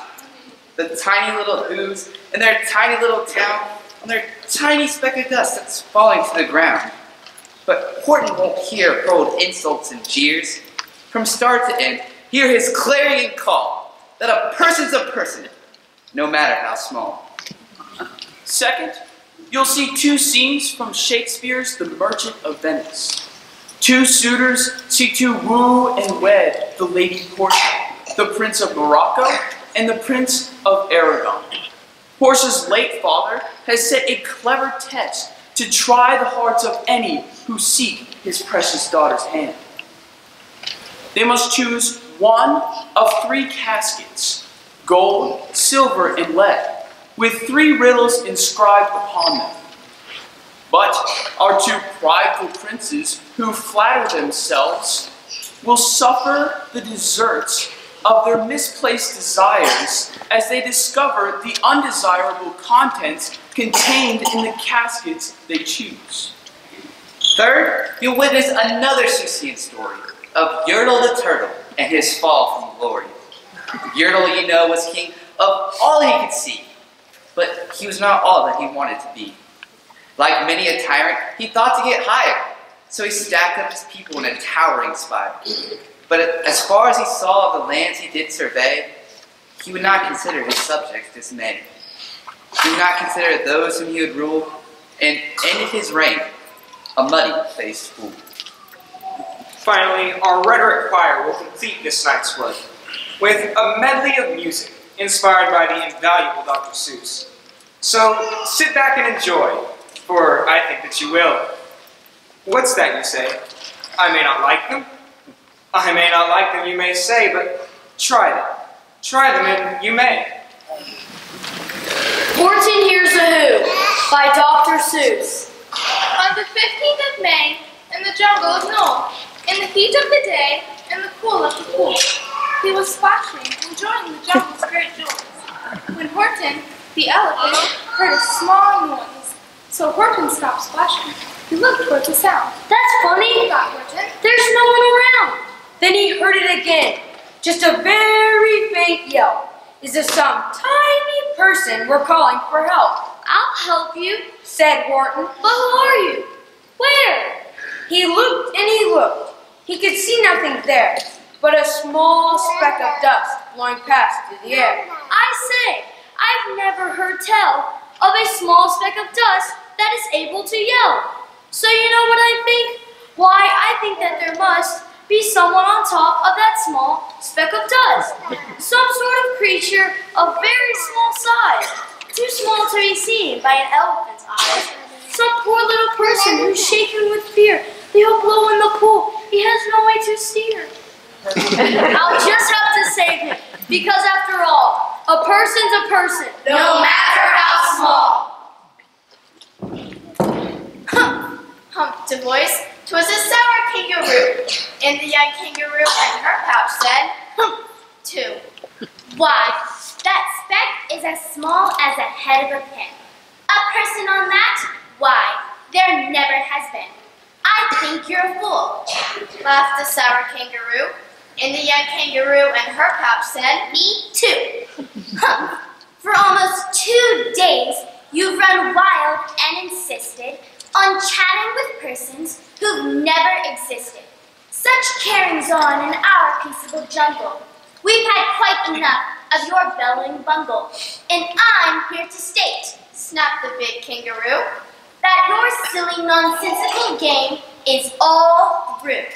The tiny little ooze in their tiny little town, on their tiny speck of dust that's falling to the ground. But Horton won't hear hurled insults and jeers. From start to end, hear his clarion call that a person's a person, no matter how small. Second, you'll see 2 scenes from Shakespeare's The Merchant of Venice. 2 suitors seek to woo and wed the Lady Portia, the Prince of Morocco and the Prince of Aragon. Portia's late father has set a clever test to try the hearts of any who seek his precious daughter's hand. They must choose one of 3 caskets, gold, silver, and lead, with 3 riddles inscribed upon them. But our 2 prideful princes who flatter themselves will suffer the deserts of their misplaced desires as they discover the undesirable contents contained in the caskets they choose. Third, you'll witness another Suessian story of Yertle the Turtle and his fall from glory. Yertle, you know, was king of all he could see, but he was not all that he wanted to be. Like many a tyrant, he thought to get higher, so he stacked up his people in a towering spire. But as far as he saw of the lands he did survey, he would not consider his subjects dismayed. He would not consider those whom he would rule, and ended his reign a muddy-faced fool. Finally, our rhetoric choir will complete this night's work with a medley of music inspired by the invaluable Dr. Suess. So sit back and enjoy, for I think that you will. What's that you say? I may not like them. I may not like them, you may say, but try them. Try them and you may. Horton Hears a Who by Dr. Suess. On the 15th of May, in the jungle of Knoll, in the heat of the day, in the cool of the pool, he was splashing, enjoying the jungle's great joys, when Horton, the elephant, heard a small noise. So Horton stopped splashing. He looked towards the sound. That's funny, thought Horton. There's no one around. Then he heard it again, just a very faint yelp. Is this some tiny person we're calling for help? I'll help you, said Horton. But who are you? Where? He looked and he looked. He could see nothing there, but a small speck of dust blowing past through the air. I say, I've never heard tell of a small speck of dust that is able to yell. So you know what I think? Why, I think that there must be someone on top of that small speck of dust. Some sort of creature of very small size, too small to be seen by an elephant's eyes. Some poor little person who's shaken with fear. He'll blow in the pool. He has no way to steer. I'll just have to save him, because after all, a person's a person, no matter how small. Humped a voice. 'Twas a sour kangaroo, and the young kangaroo in her pouch said, "Humph, too." Why, that speck is as small as the head of a pin. A person on that? Why, there never has been. I think you're a fool, laughed the sour kangaroo, and the young kangaroo in her pouch said, "Me too." Humph, for almost 2 days you've run wild and insisted on chatting with persons who've never existed. Such carryings on in our peaceable jungle. We've had quite enough of your bellowing bungle, and I'm here to state, snapped the big kangaroo, that your silly nonsensical game is all through.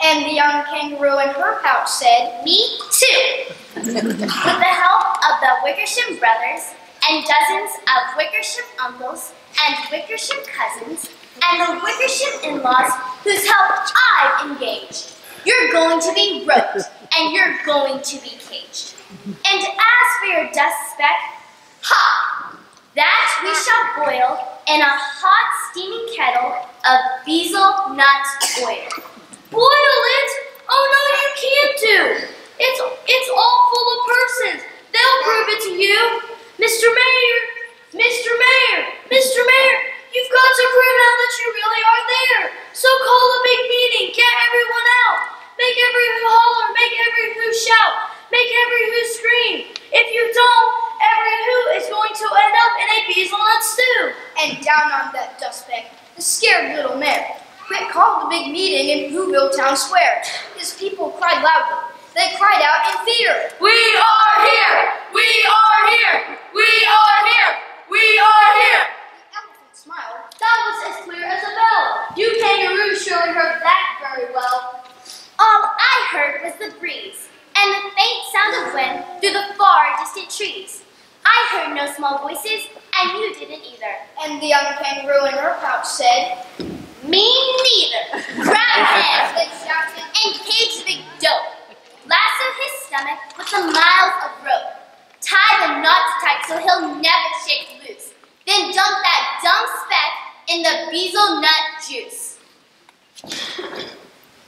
And the young kangaroo in her pouch said, "Me too." With the help of the Wickersham brothers and dozens of Wickersham uncles and Wickersham cousins and the Wickersham in-laws whose help I've engaged, you're going to be roped and you're going to be caged. And as for your dust speck, ha! That we shall boil in a hot steaming kettle of bezel nut oil. Boil it? Oh no, you can't do. It's all full of persons. They'll prove it to you. Mr. Mayor, Mr. Mayor, Mr. Mayor, you've got to prove now that you really are there. So call a big meeting, get everyone out. Make every who holler, make every who shout, make every who scream. If you don't, every who is going to end up in a bezelnut stew. And down on that dust speck, the scared little mayor quick called a big meeting in Whoville Town Square. His people cried loudly. They cried out in fear. We are here! We are here! We are here! We are here! The elephant smiled. That was as clear as a bell. You kangaroos surely heard that very well. All I heard was the breeze and the faint sound of wind through the far distant trees. I heard no small voices, and you didn't either. And the young kangaroo in her pouch said, "Me neither." Grab him, they shouted, and cage the big dope. Lasso his stomach with the miles of rope. Tie the knots tight so he'll never shake loose. Then dunk that dumb speck in the bezel nut juice.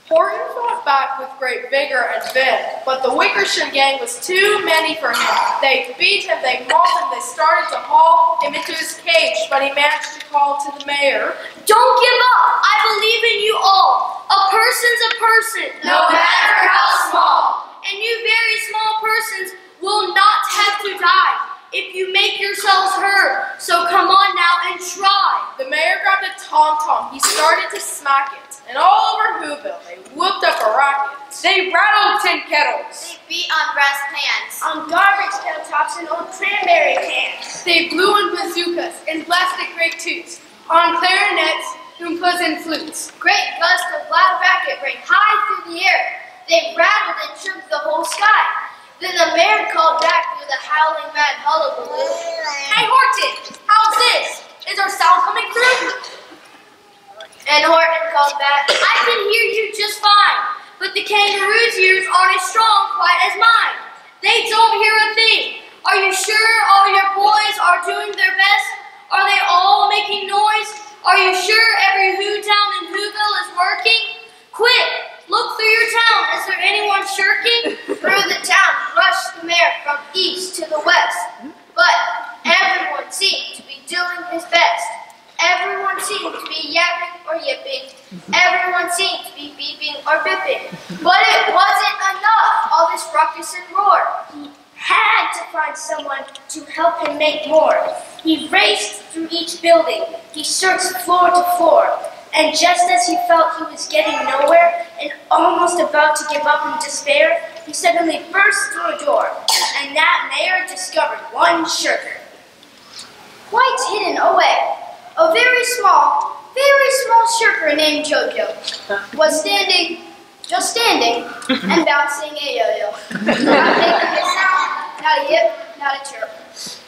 Horton fought back with great vigor and vim, but the Wickersham gang was too many for him. They beat him, they mauled him, they started to haul him into his cage, but he managed to call to the mayor, "Don't give up! I believe in you all! A person's a person, no matter how small!" and you very small persons will not have to die if you make yourselves heard. So come on now and try. The mayor grabbed a tom-tom. He started to smack it. And all over Whoville, they whooped up a rocket. They rattled tin kettles. They beat on brass pans. On garbage pail tops and old cranberry cans. They blew on bazookas and plastic grape tubes. On clarinets, oompas, and flutes. Great gusts of loud racket rang high through the air. They rattled and shook the whole sky. Then the mayor called back through the howling mad hullabaloo. Hey Horton, how's this? Is our sound coming through? And Horton called back, I can hear you just fine, but the kangaroo's ears aren't as strong quite as mine. They don't hear a thing. Are you sure all your boys are doing their best? Are they all making noise? Are you sure every who town in Whoville is working? Quick! Look through your town. Is there anyone shirking? Through the town rushed the mayor from east to the west. But everyone seemed to be doing his best. Everyone seemed to be yapping or yipping. Everyone seemed to be beeping or bipping. But it wasn't enough, all this ruckus and roar. He had to find someone to help him make more. He raced through each building. He searched floor to floor. And just as he felt he was getting nowhere and almost about to give up in despair, he suddenly burst through a door, and that mayor discovered one shirker. Quite hidden away, a very small shirker named Jojo was standing, and bouncing a yo-yo. Not making a sound, not a yip, not a chirp.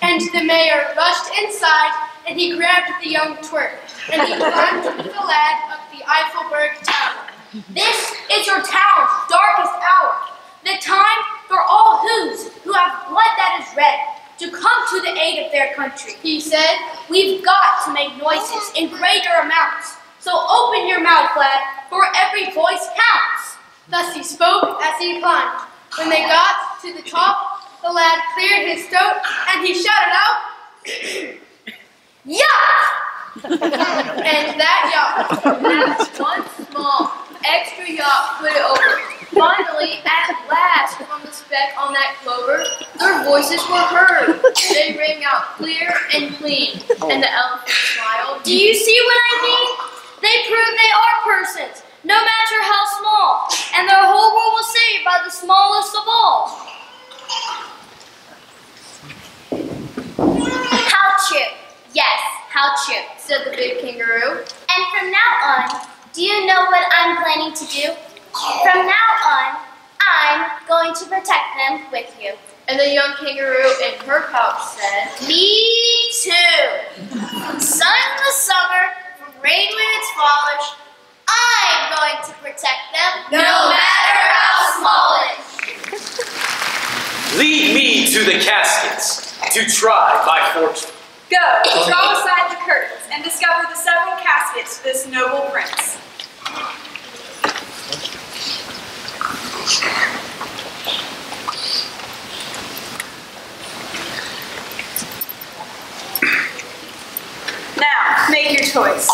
And the mayor rushed inside, and he grabbed the young twerp, and he climbed with the lad up the Eiffelberg Tower. This is your town's darkest hour, the time for all who have blood that is red, to come to the aid of their country. He said, we've got to make noises in greater amounts, so open your mouth, lad, for every voice counts. Thus he spoke as he climbed. When they got to the top, the lad cleared his throat, and he shouted out, yacht! And that yacht, that one small, extra yacht put it over. Finally, at last, from the speck on that clover, their voices were heard. They rang out clear and clean, and the elephant smiled. Do you see what I mean? They prove they are persons, no matter how small, and their whole world was saved by the smallest of all. How true. Yes, how true, said the big kangaroo. And from now on, do you know what I'm planning to do? From now on, I'm going to protect them with you. And the young kangaroo in her pouch said, Me too. From sun in the summer, from rain when it's fallish, I'm going to protect them, no matter how smallish. Lead me to the caskets to try my fortune. Go, draw aside the curtains, and discover the several caskets for this noble prince. Now, make your choice.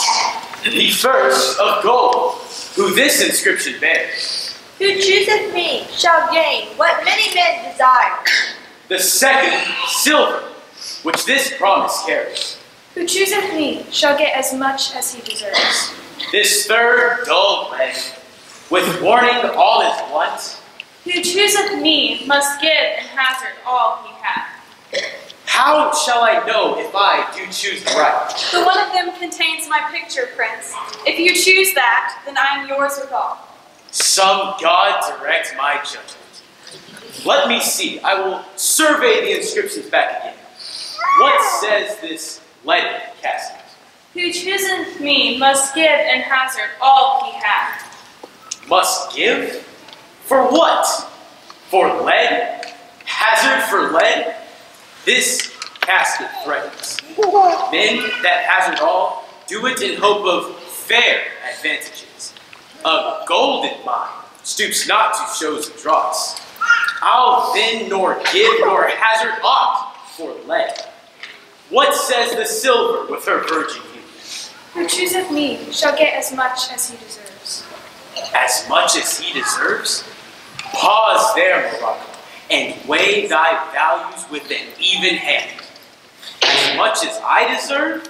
The first of gold, who this inscription bears. Who chooseth me shall gain what many men desire. The second, silver, which this promise carries. Who chooseth me shall get as much as he deserves. This third, dull lead, with warning all is want. Who chooseth me must give and hazard all he hath. How shall I know if I do choose the right? The one of them contains my picture, Prince. If you choose that, then I am yours withal. Some god direct my judgment. Let me see. I will survey the inscriptions back again. What says this leaded casket? Who chooseth me must give and hazard all he hath. Must give? For what? For lead? Hazard for lead? This casket threatens. Men that hazard all do it in hope of fair advantages. A golden mine stoops not to shows and dross. I'll then nor give nor hazard aught for lead. What says the silver with her virgin youth? Who chooseth me shall get as much as he deserves. As much as he deserves? Pause there, Morocco, and weigh thy values with an even hand. As much as I deserve,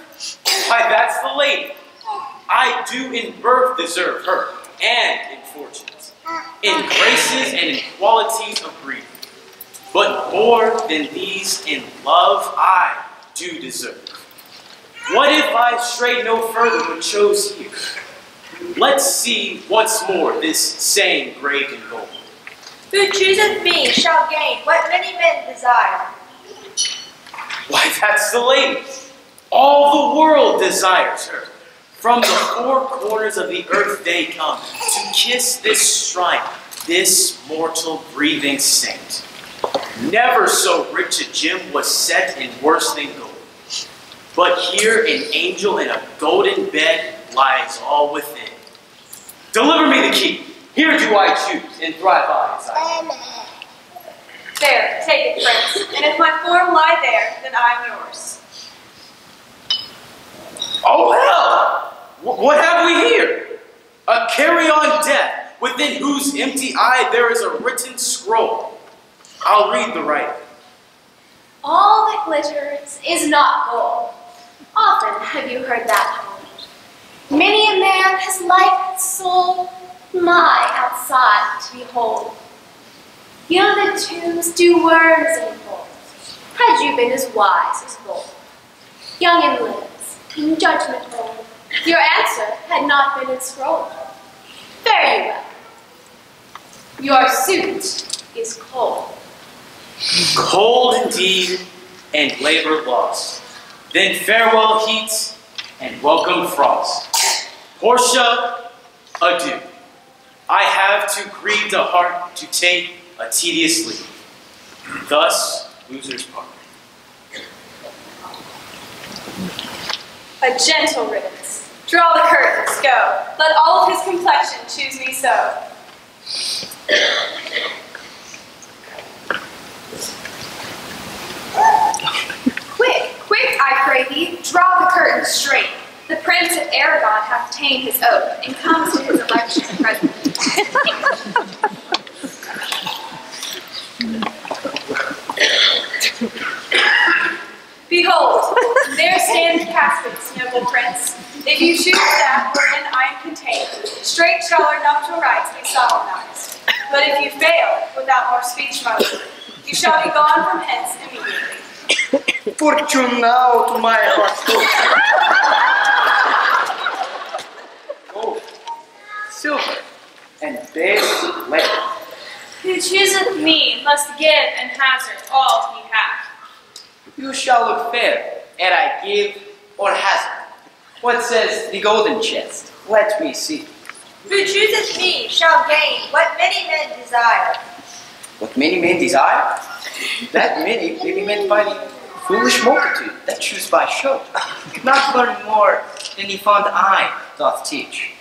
why, that's the lady. I do in birth deserve her, and in fortunes, in graces and in qualities of breeding. But more than these in love I do deserve. What if I strayed no further but chose here? Let's see once more this saying graved in gold. Who chooseth me shall gain what many men desire. Why, that's the lady. All the world desires her. From the four corners of the earth they come to kiss this shrine, this mortal breathing saint. Never so rich a gem was set in worse than gold. But here an angel in a golden bed lies all within. Deliver me the key. Here do I choose and thrive I as I will. There, take it, Prince, and if my form lie there, then I am yours. Oh hell! What have we here? A carry-on death, within whose empty eye there is a written scroll. I'll read the writing. All that glitters is not gold. Often have you heard that poem. Many a man has life and soul, my outside to behold. Gilded tombs do worms enfold, had you been as wise as gold. Young in limbs, in judgment old, your answer had not been enscrolled. Fare you well. Your suit is cold. Cold indeed, and labor lost. Then farewell heat, and welcome frost. Portia, adieu. I have too grieved a heart to take a tedious leave. Thus, losers part. A gentle riddance. Draw the curtains, go. Let all of his complexion choose me so. Quick, quick, I pray thee, draw the curtains straight. The Prince of Aragon hath ta'en his oath, and comes to his election present. Behold, there stand the caskets, noble Prince. If you choose that wherein I am contained, straight shall our nuptial rites be solemnized. But if you fail, without more speech, my lord, you shall be gone from hence immediately. Fortune now to my heart. Gold, silver, and base lead. Who chooseth me must give and hazard all he hath. You shall look fair, ere I give or hazard. What says the golden chest? Let me see. Who chooseth me shall gain what many men desire. What many men desire? That many may be meant by the foolish multitude that choose by show, not learn more than the fond eye doth teach.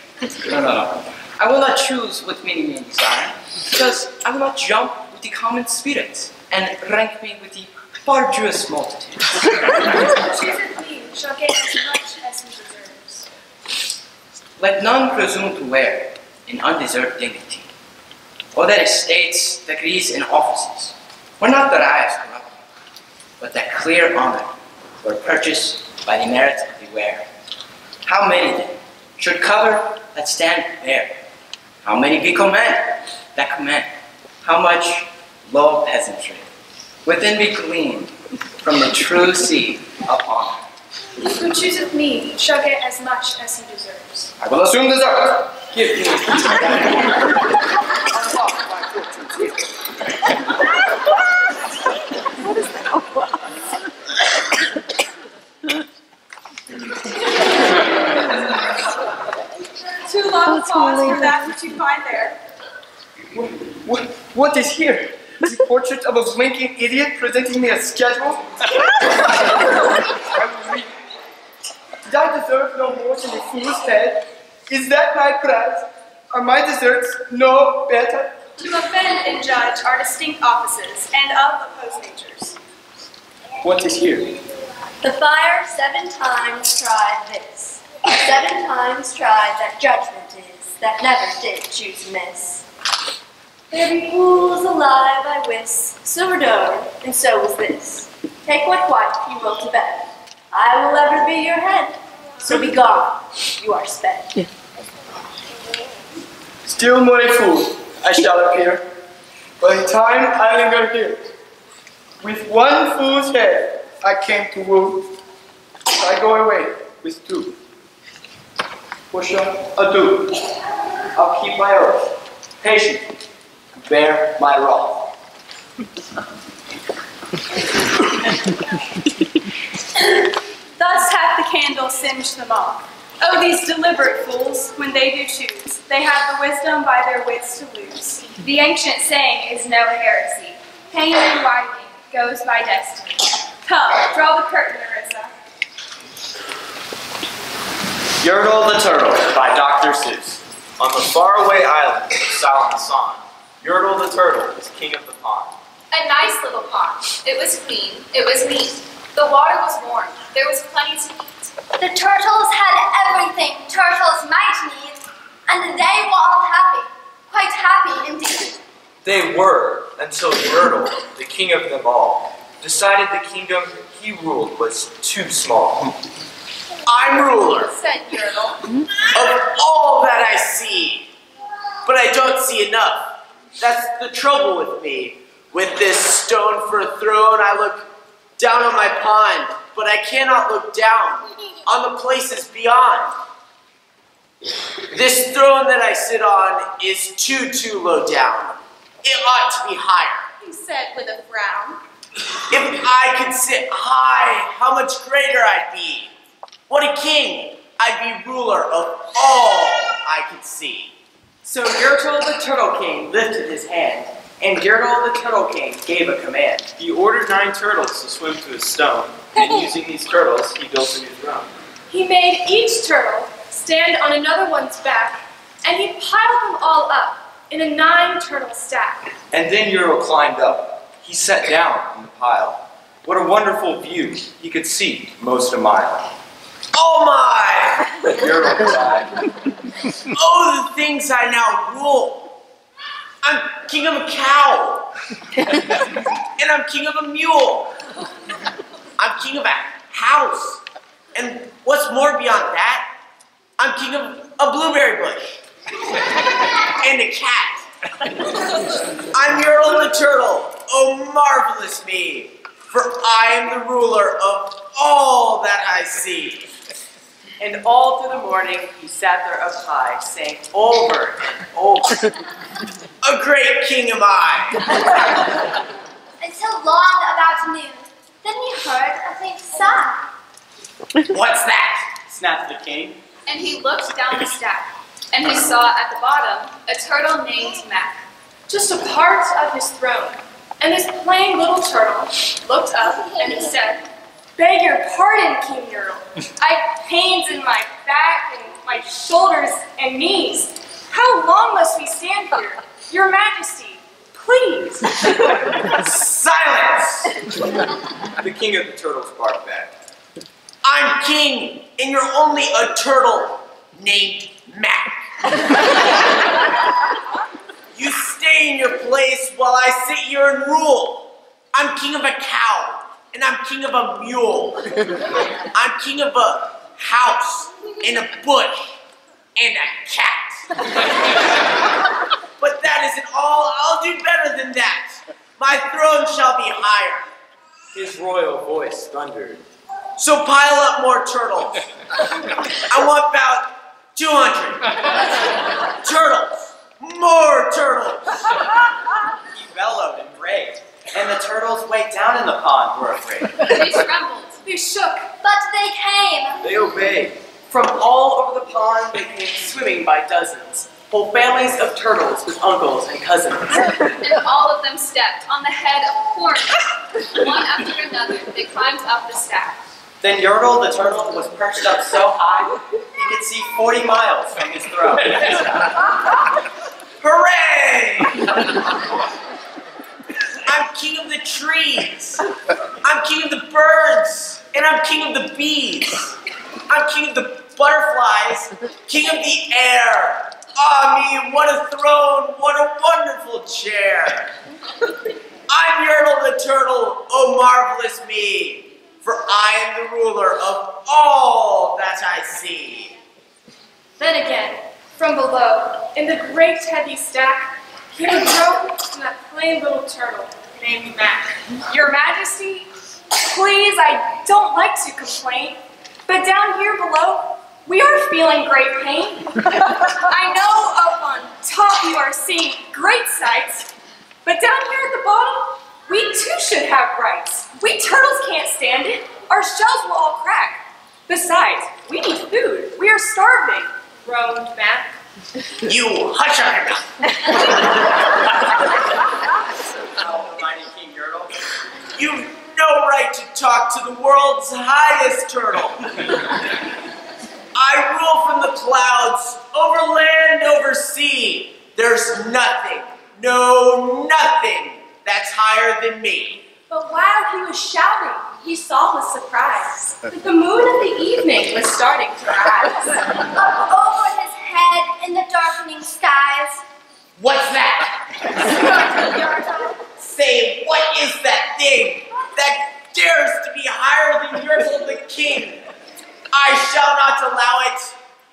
No. I will not choose what many men desire, because I will not jump with the common spirits and rank me with the arduous multitude. Who chooseth me shall get as much as he deserves. Let none presume to wear an undeserved dignity, or that estates, degrees, and offices were not derived corruptly, but that clear honor were purchased by the merit of the wearer. How many then should cover that stand bare? How many be command that command? How much low peasantry within be gleaned from the true seed of honor? Who chooseth me shall get as much as he deserves. I will assume desert. Give me. Too long pause for that which you find there. What is here? The portrait of a blinking idiot presenting me a schedule? I will read. Did I deserve no more than a fool's head? Is that my prize? Are my deserts no better? To offend and judge are distinct offices, and of opposed natures. What is here? The fire 7 times tried this. 7 times tried that judgment is, that never did choose amiss. There be fools alive, I wis, so were Dover, and so was this. Take what wife you will to bed. I will ever be your head. So be gone, you are sped. Still more a fool, I shall appear. By the time I linger here, with one fool's head I came to woo. I go away with two. Portia, adieu. I'll keep my oath, patiently, bear my wrath. Thus hath the candle singed them off. Oh, these deliberate fools, when they do choose, they have the wisdom by their wits to lose. The ancient saying is no heresy. Pain and widening goes by destiny. Come, draw the curtain, Nerissa. Yertle the Turtle by Dr. Seuss. On the faraway island of Salon, Yertle the Turtle is king of the pond. A nice little pond. It was clean. It was neat. The water was warm. There was plenty to eat. The turtles had everything turtles might need, and they were all happy, quite happy indeed. They were, until Yertle, the king of them all, decided the kingdom he ruled was too small. I'm ruler Said Yertle. of all that I see, but I don't see enough. That's the trouble with me. With this stone for a throne, I look down on my pond, but I cannot look down on the places beyond. This throne that I sit on is too low down. It ought to be higher. He said with a frown. If I could sit high, how much greater I'd be. What a king! I'd be ruler of all I could see. So Yertle the Turtle King lifted his hand, and Yertle the Turtle King gave a command. He ordered 9 turtles to swim to a stone, and using these turtles, he built a new throne. He made each turtle stand on another one's back, and he piled them all up in a 9-turtle stack. And then Yertle climbed up. He sat down in the pile. What a wonderful view. He could see most a mile. Oh my! Yertle cried. Oh, the things I now rule. I'm king of a cow. And I'm king of a mule. I'm king of a house. And what's more beyond that, I'm king of a blueberry bush. And a cat. I'm Yertle the Turtle. Oh, marvelous me. For I am the ruler of all that I see. And all through the morning, he sat there up high, saying over and over, a great king am I. Until long about noon, then he heard a faint sigh. What's that? snapped the king. And he looked down the stack, and he saw at the bottom a turtle named Mac. Just a part of his throne. And this plain little turtle looked up and he said, "Beg your pardon, King Yertle. I have pains in my back and my shoulders and knees. How long must we stand here? Your Majesty, please." Silence! The king of the turtles barked back. I'm king, and you're only a turtle named Mac. You stay in your place while I sit here and rule. I'm king of a cow, and I'm king of a mule. I'm king of a house, and a bush, and a cat. But that isn't all. I'll do better than that. My throne shall be higher. His royal voice thundered. So pile up more turtles. I want about 200. Turtles. More turtles. He bellowed and brayed, and the turtles way down in the pond were afraid. They trembled. They shook. But they came. They obeyed. From all over the pond they came swimming by dozens, whole families of turtles with uncles and cousins. And all of them stepped on the head of corn. One after another, they climbed up the stack. Then Yertle the turtle was perched up so high, he could see 40 miles from his throne. Hooray! I'm king of the trees. I'm king of the birds. And I'm king of the bees. I'm king of the butterflies. King of the air. Ah, me, what a throne. What a wonderful wonderful chair. I'm Yertle the Turtle, oh marvelous me, for I am the ruler of all that I see. Then again, from below, in the great heavy stack, came a groan from that plain little turtle named Mac. Your Majesty, please, I don't like to complain, but down here below, we are feeling great pain. I know up on top you are seeing great sights, but down here at the bottom, we too should have rights. We turtles can't stand it. Our shells will all crack. Besides, we need food. We are starving, groaned Mac. You hush up! Mighty King Yertle. You've no right to talk to the world's highest turtle. I rule from the clouds, over land, over sea. There's nothing, no nothing that's higher than me. But while he was shouting, he saw with surprise that the moon of the evening was starting to rise. Up over his head in the darkening skies. What's that? Say, what is that thing that dares to be higher than Yertle the King? I shall not allow it.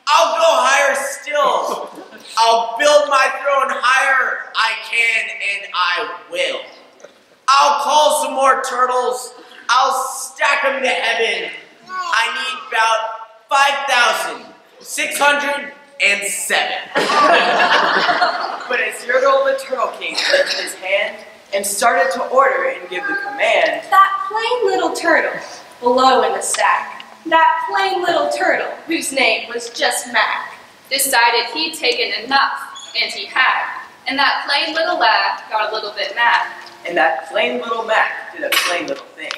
I'll go higher still. I'll build my throne higher. I can and I will. I'll call some more turtles. I'll stack them to heaven. I need about 5,607. But as Yertle the Turtle King lifted his hand and started to order and give the command, That plain little turtle below in the stack, that plain little turtle whose name was just Mac, decided he'd taken enough, and he had. And that plain little lad got a little bit mad. and that plain little Mac did a plain little thing.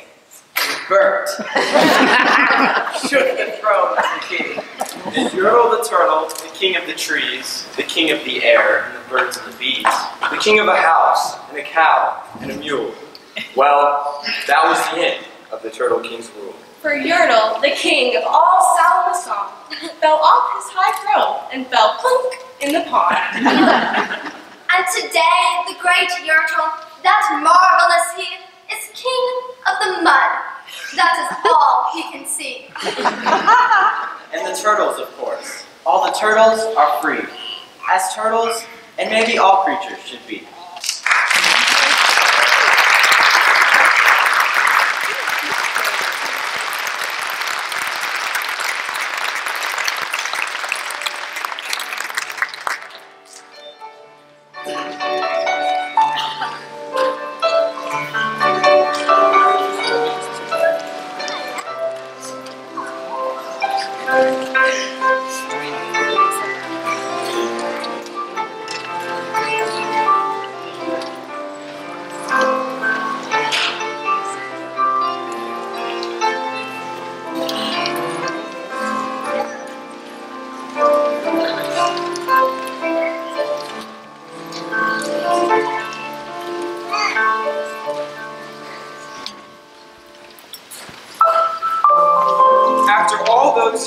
He burnt. Shook the throne of the king. And Yertle the Turtle, the king of the trees, the king of the air, and the birds and the bees, the king of a house, and a cow, and a mule. Well, that was the end of the Turtle King's rule. For Yertle, the king of all solemn song, fell off his high throne and fell plunk in the pond. And today, the great Yertle, that marvelous he, is king of the mud. That is all he can see. And the turtles, of course. All the turtles are free, as turtles and maybe all creatures should be.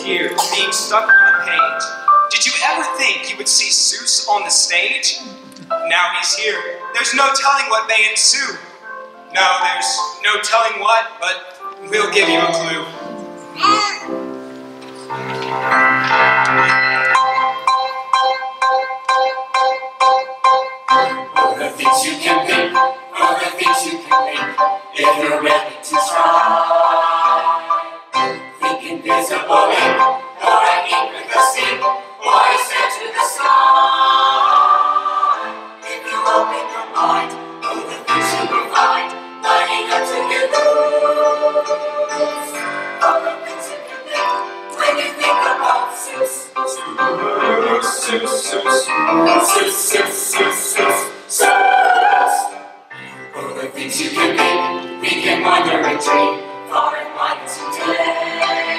Years being stuck on a page. Did you ever think you would see Suess on the stage? Now he's here. There's no telling what may ensue. No, there's no telling what, but we'll give you a clue. All the things you can think, all the things you can make, if you're ready to try. Think invisible ink, or an ink with a sting, or a stare to the sky. If you open your mind, all the things you will find, lining up to your lose. All the things you can think, when you think about Suess. Suess, Suess, Suess, Suess, Suess, Suess. All the things you can think and wonder and dream, far and wide today.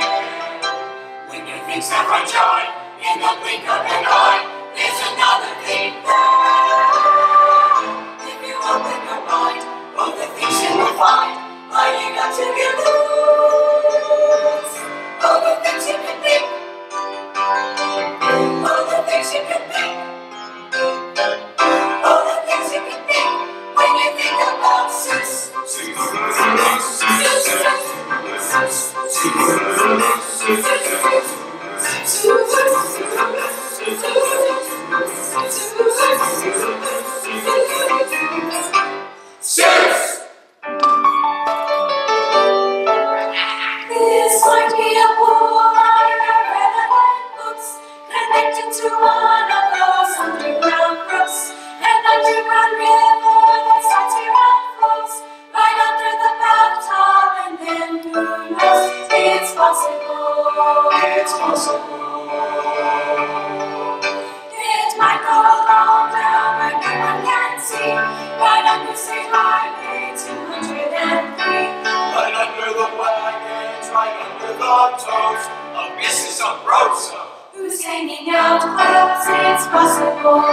State Highway 203. Right under the wagons, right under the toes of Mrs. Ambrose. Who's hanging out close? It's possible.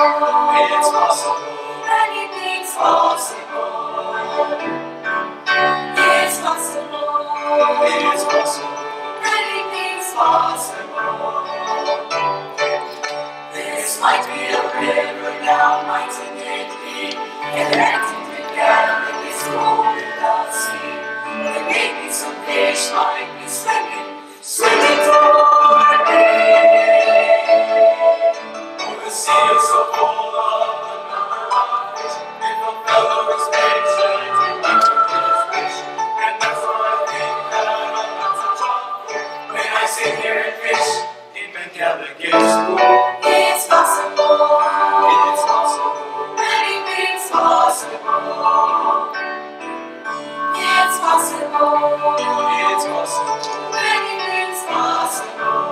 It's possible. Anything's possible. It's possible. It's possible. Anything's possible. This might be a river now, mightn't it be? And acting together in this cold without sea. There may be some fish might be swimming toward me. Oh, the sea is so full of the number of fish. If a fellow is patient, he might his wish. And that's why I think that I'm not such a fool when I sit here and fish in McElligot's pool. It's possible. It's possible. Anything's possible. It's possible. It's possible. Anything's possible.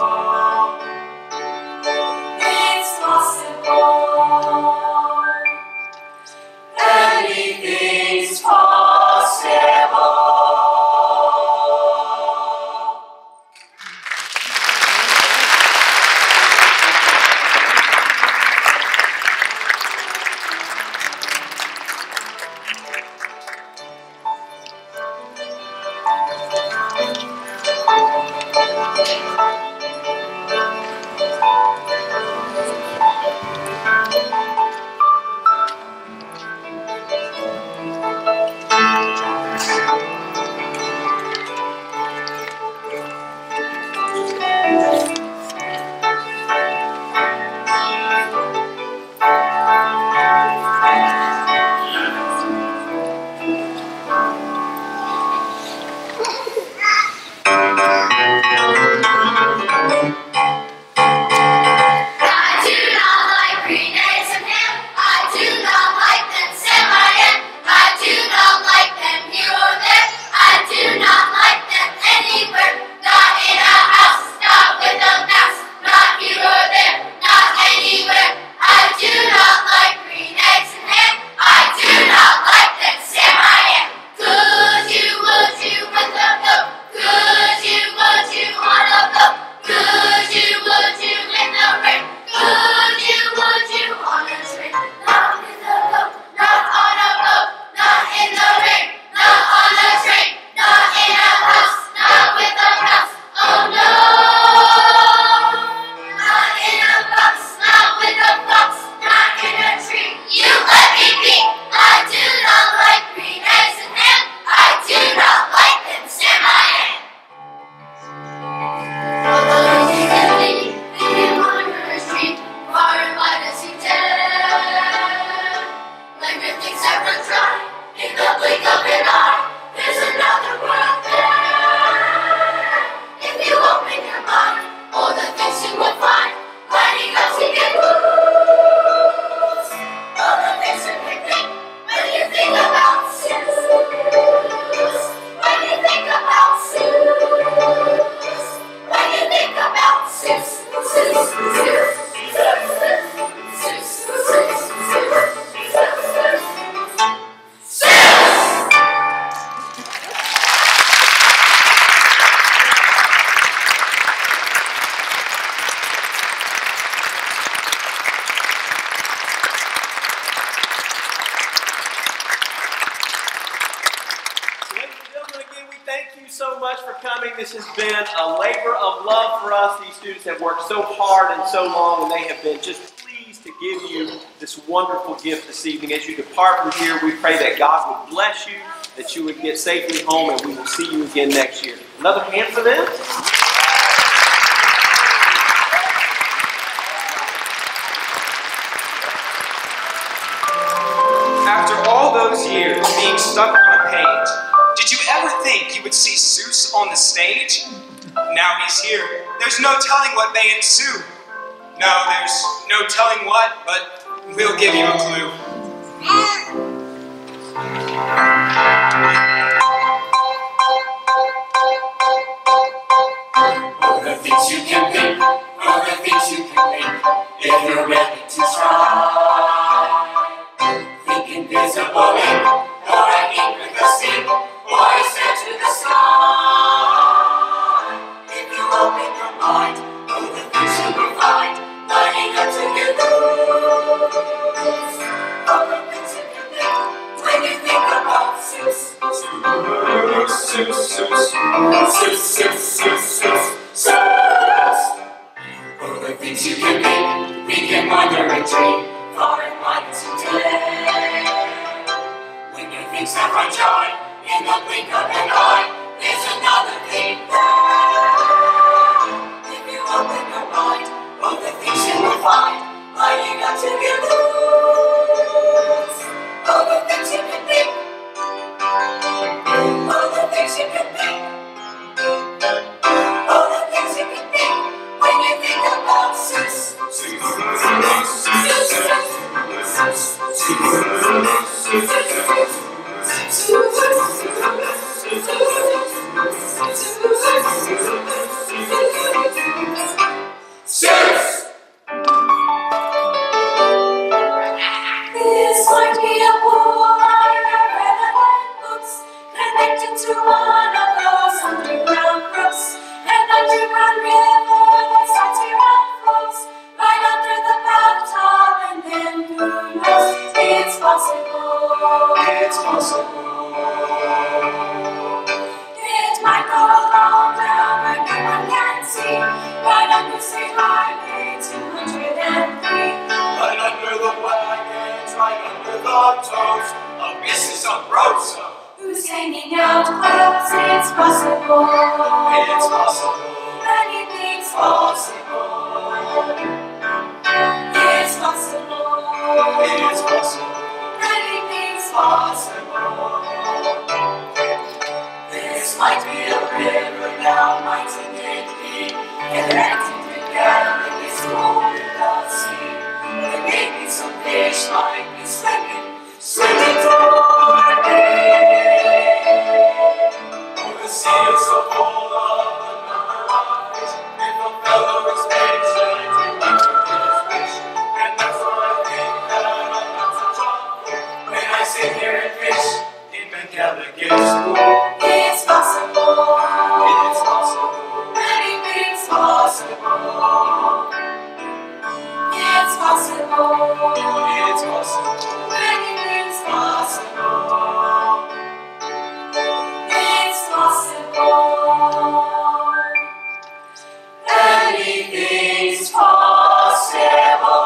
It's possible. Anything's possible. So much for coming. This has been a labor of love for us. These students have worked so hard and so long, and they have been just pleased to give you this wonderful gift this evening. As you depart from here, we pray that God would bless you, that you would get safely home, and we will see you again next year. Another hand for them. After all those years being stuck on a page, did you ever think you would see Suess on the stage? Now he's here. There's no telling what may ensue. No, there's no telling what, but we'll give you a clue. All the things you can think, all the things you can make, if you're ready to try. Think invisible ink. Oh, the things you can think and wonder and dream, far and wide today. When your things have run dry, in the blink of an eye, there's another thing there. If you open your mind, all the things you will find, lining up to your roots. All the things you can think, all the things you can think, all the things you can think, when you think about Suess. This might be a pool I read in books, connected to one of those underground brooks, an underground river that starts here and flows right under the bathtub, and then who knows? It's possible. It's possible. It might go along down where no one can see, right under State Highway 203. Right under the wagons, right under the toes of Mrs. Ambrose. Who's hanging out close? It's possible. It's possible. Anything's possible. It's possible. It's possible. Anything's possible. This might be a river now, might it be? Connected together in this cold without sea. There may be some fish might be swimming toward me. Oh, the sea is so full of the number of fish. If a fellow is patient, he wants to his fish. And that's why I think that I'm not such a fool when I sit here and fish in McElligot's pool. It's possible. It's possible. Anything's possible. It's possible. It's possible. Anything's possible. It's possible. Anything's possible.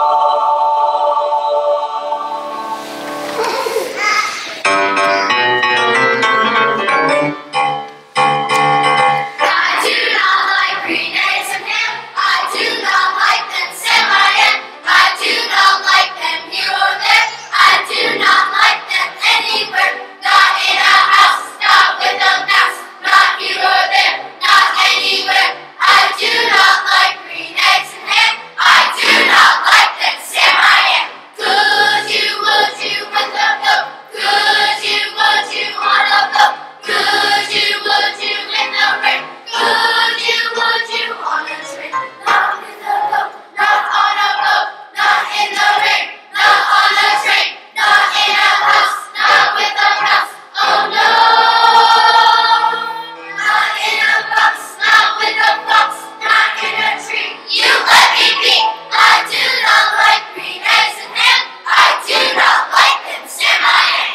I do not like green eggs and ham. I do not like them semi-am. I do not like them here or there. I do not like them anywhere. Not in a house, not with a mouse. Not here or there, not anywhere. I do not like green eggs and ham. I do not like them semi-am. Could you, would you, with a boat? Could you, would you, on a boat? Could you, would you, in the rain? Could you, would you, on a train? Not in the boat, not on a boat, not in the rain, not on a train, not in a house, not with a mouse. Oh no! Not in a box, not with a fox, not in a tree. You let me be. I do not like green eggs and ham. I do not like them semi-am.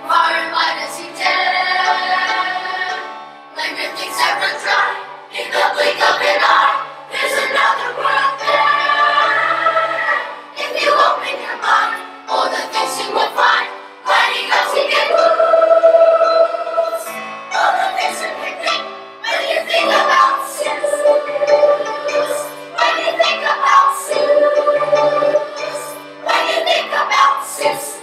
Far and wide as you dare. When your things have run dry, in the blink of an eye, there's another world there. If you open your mind, all the things you will find, lining up to get loose. All the things you can think when you think about Suess. When you think about Suess. When you think about Suess.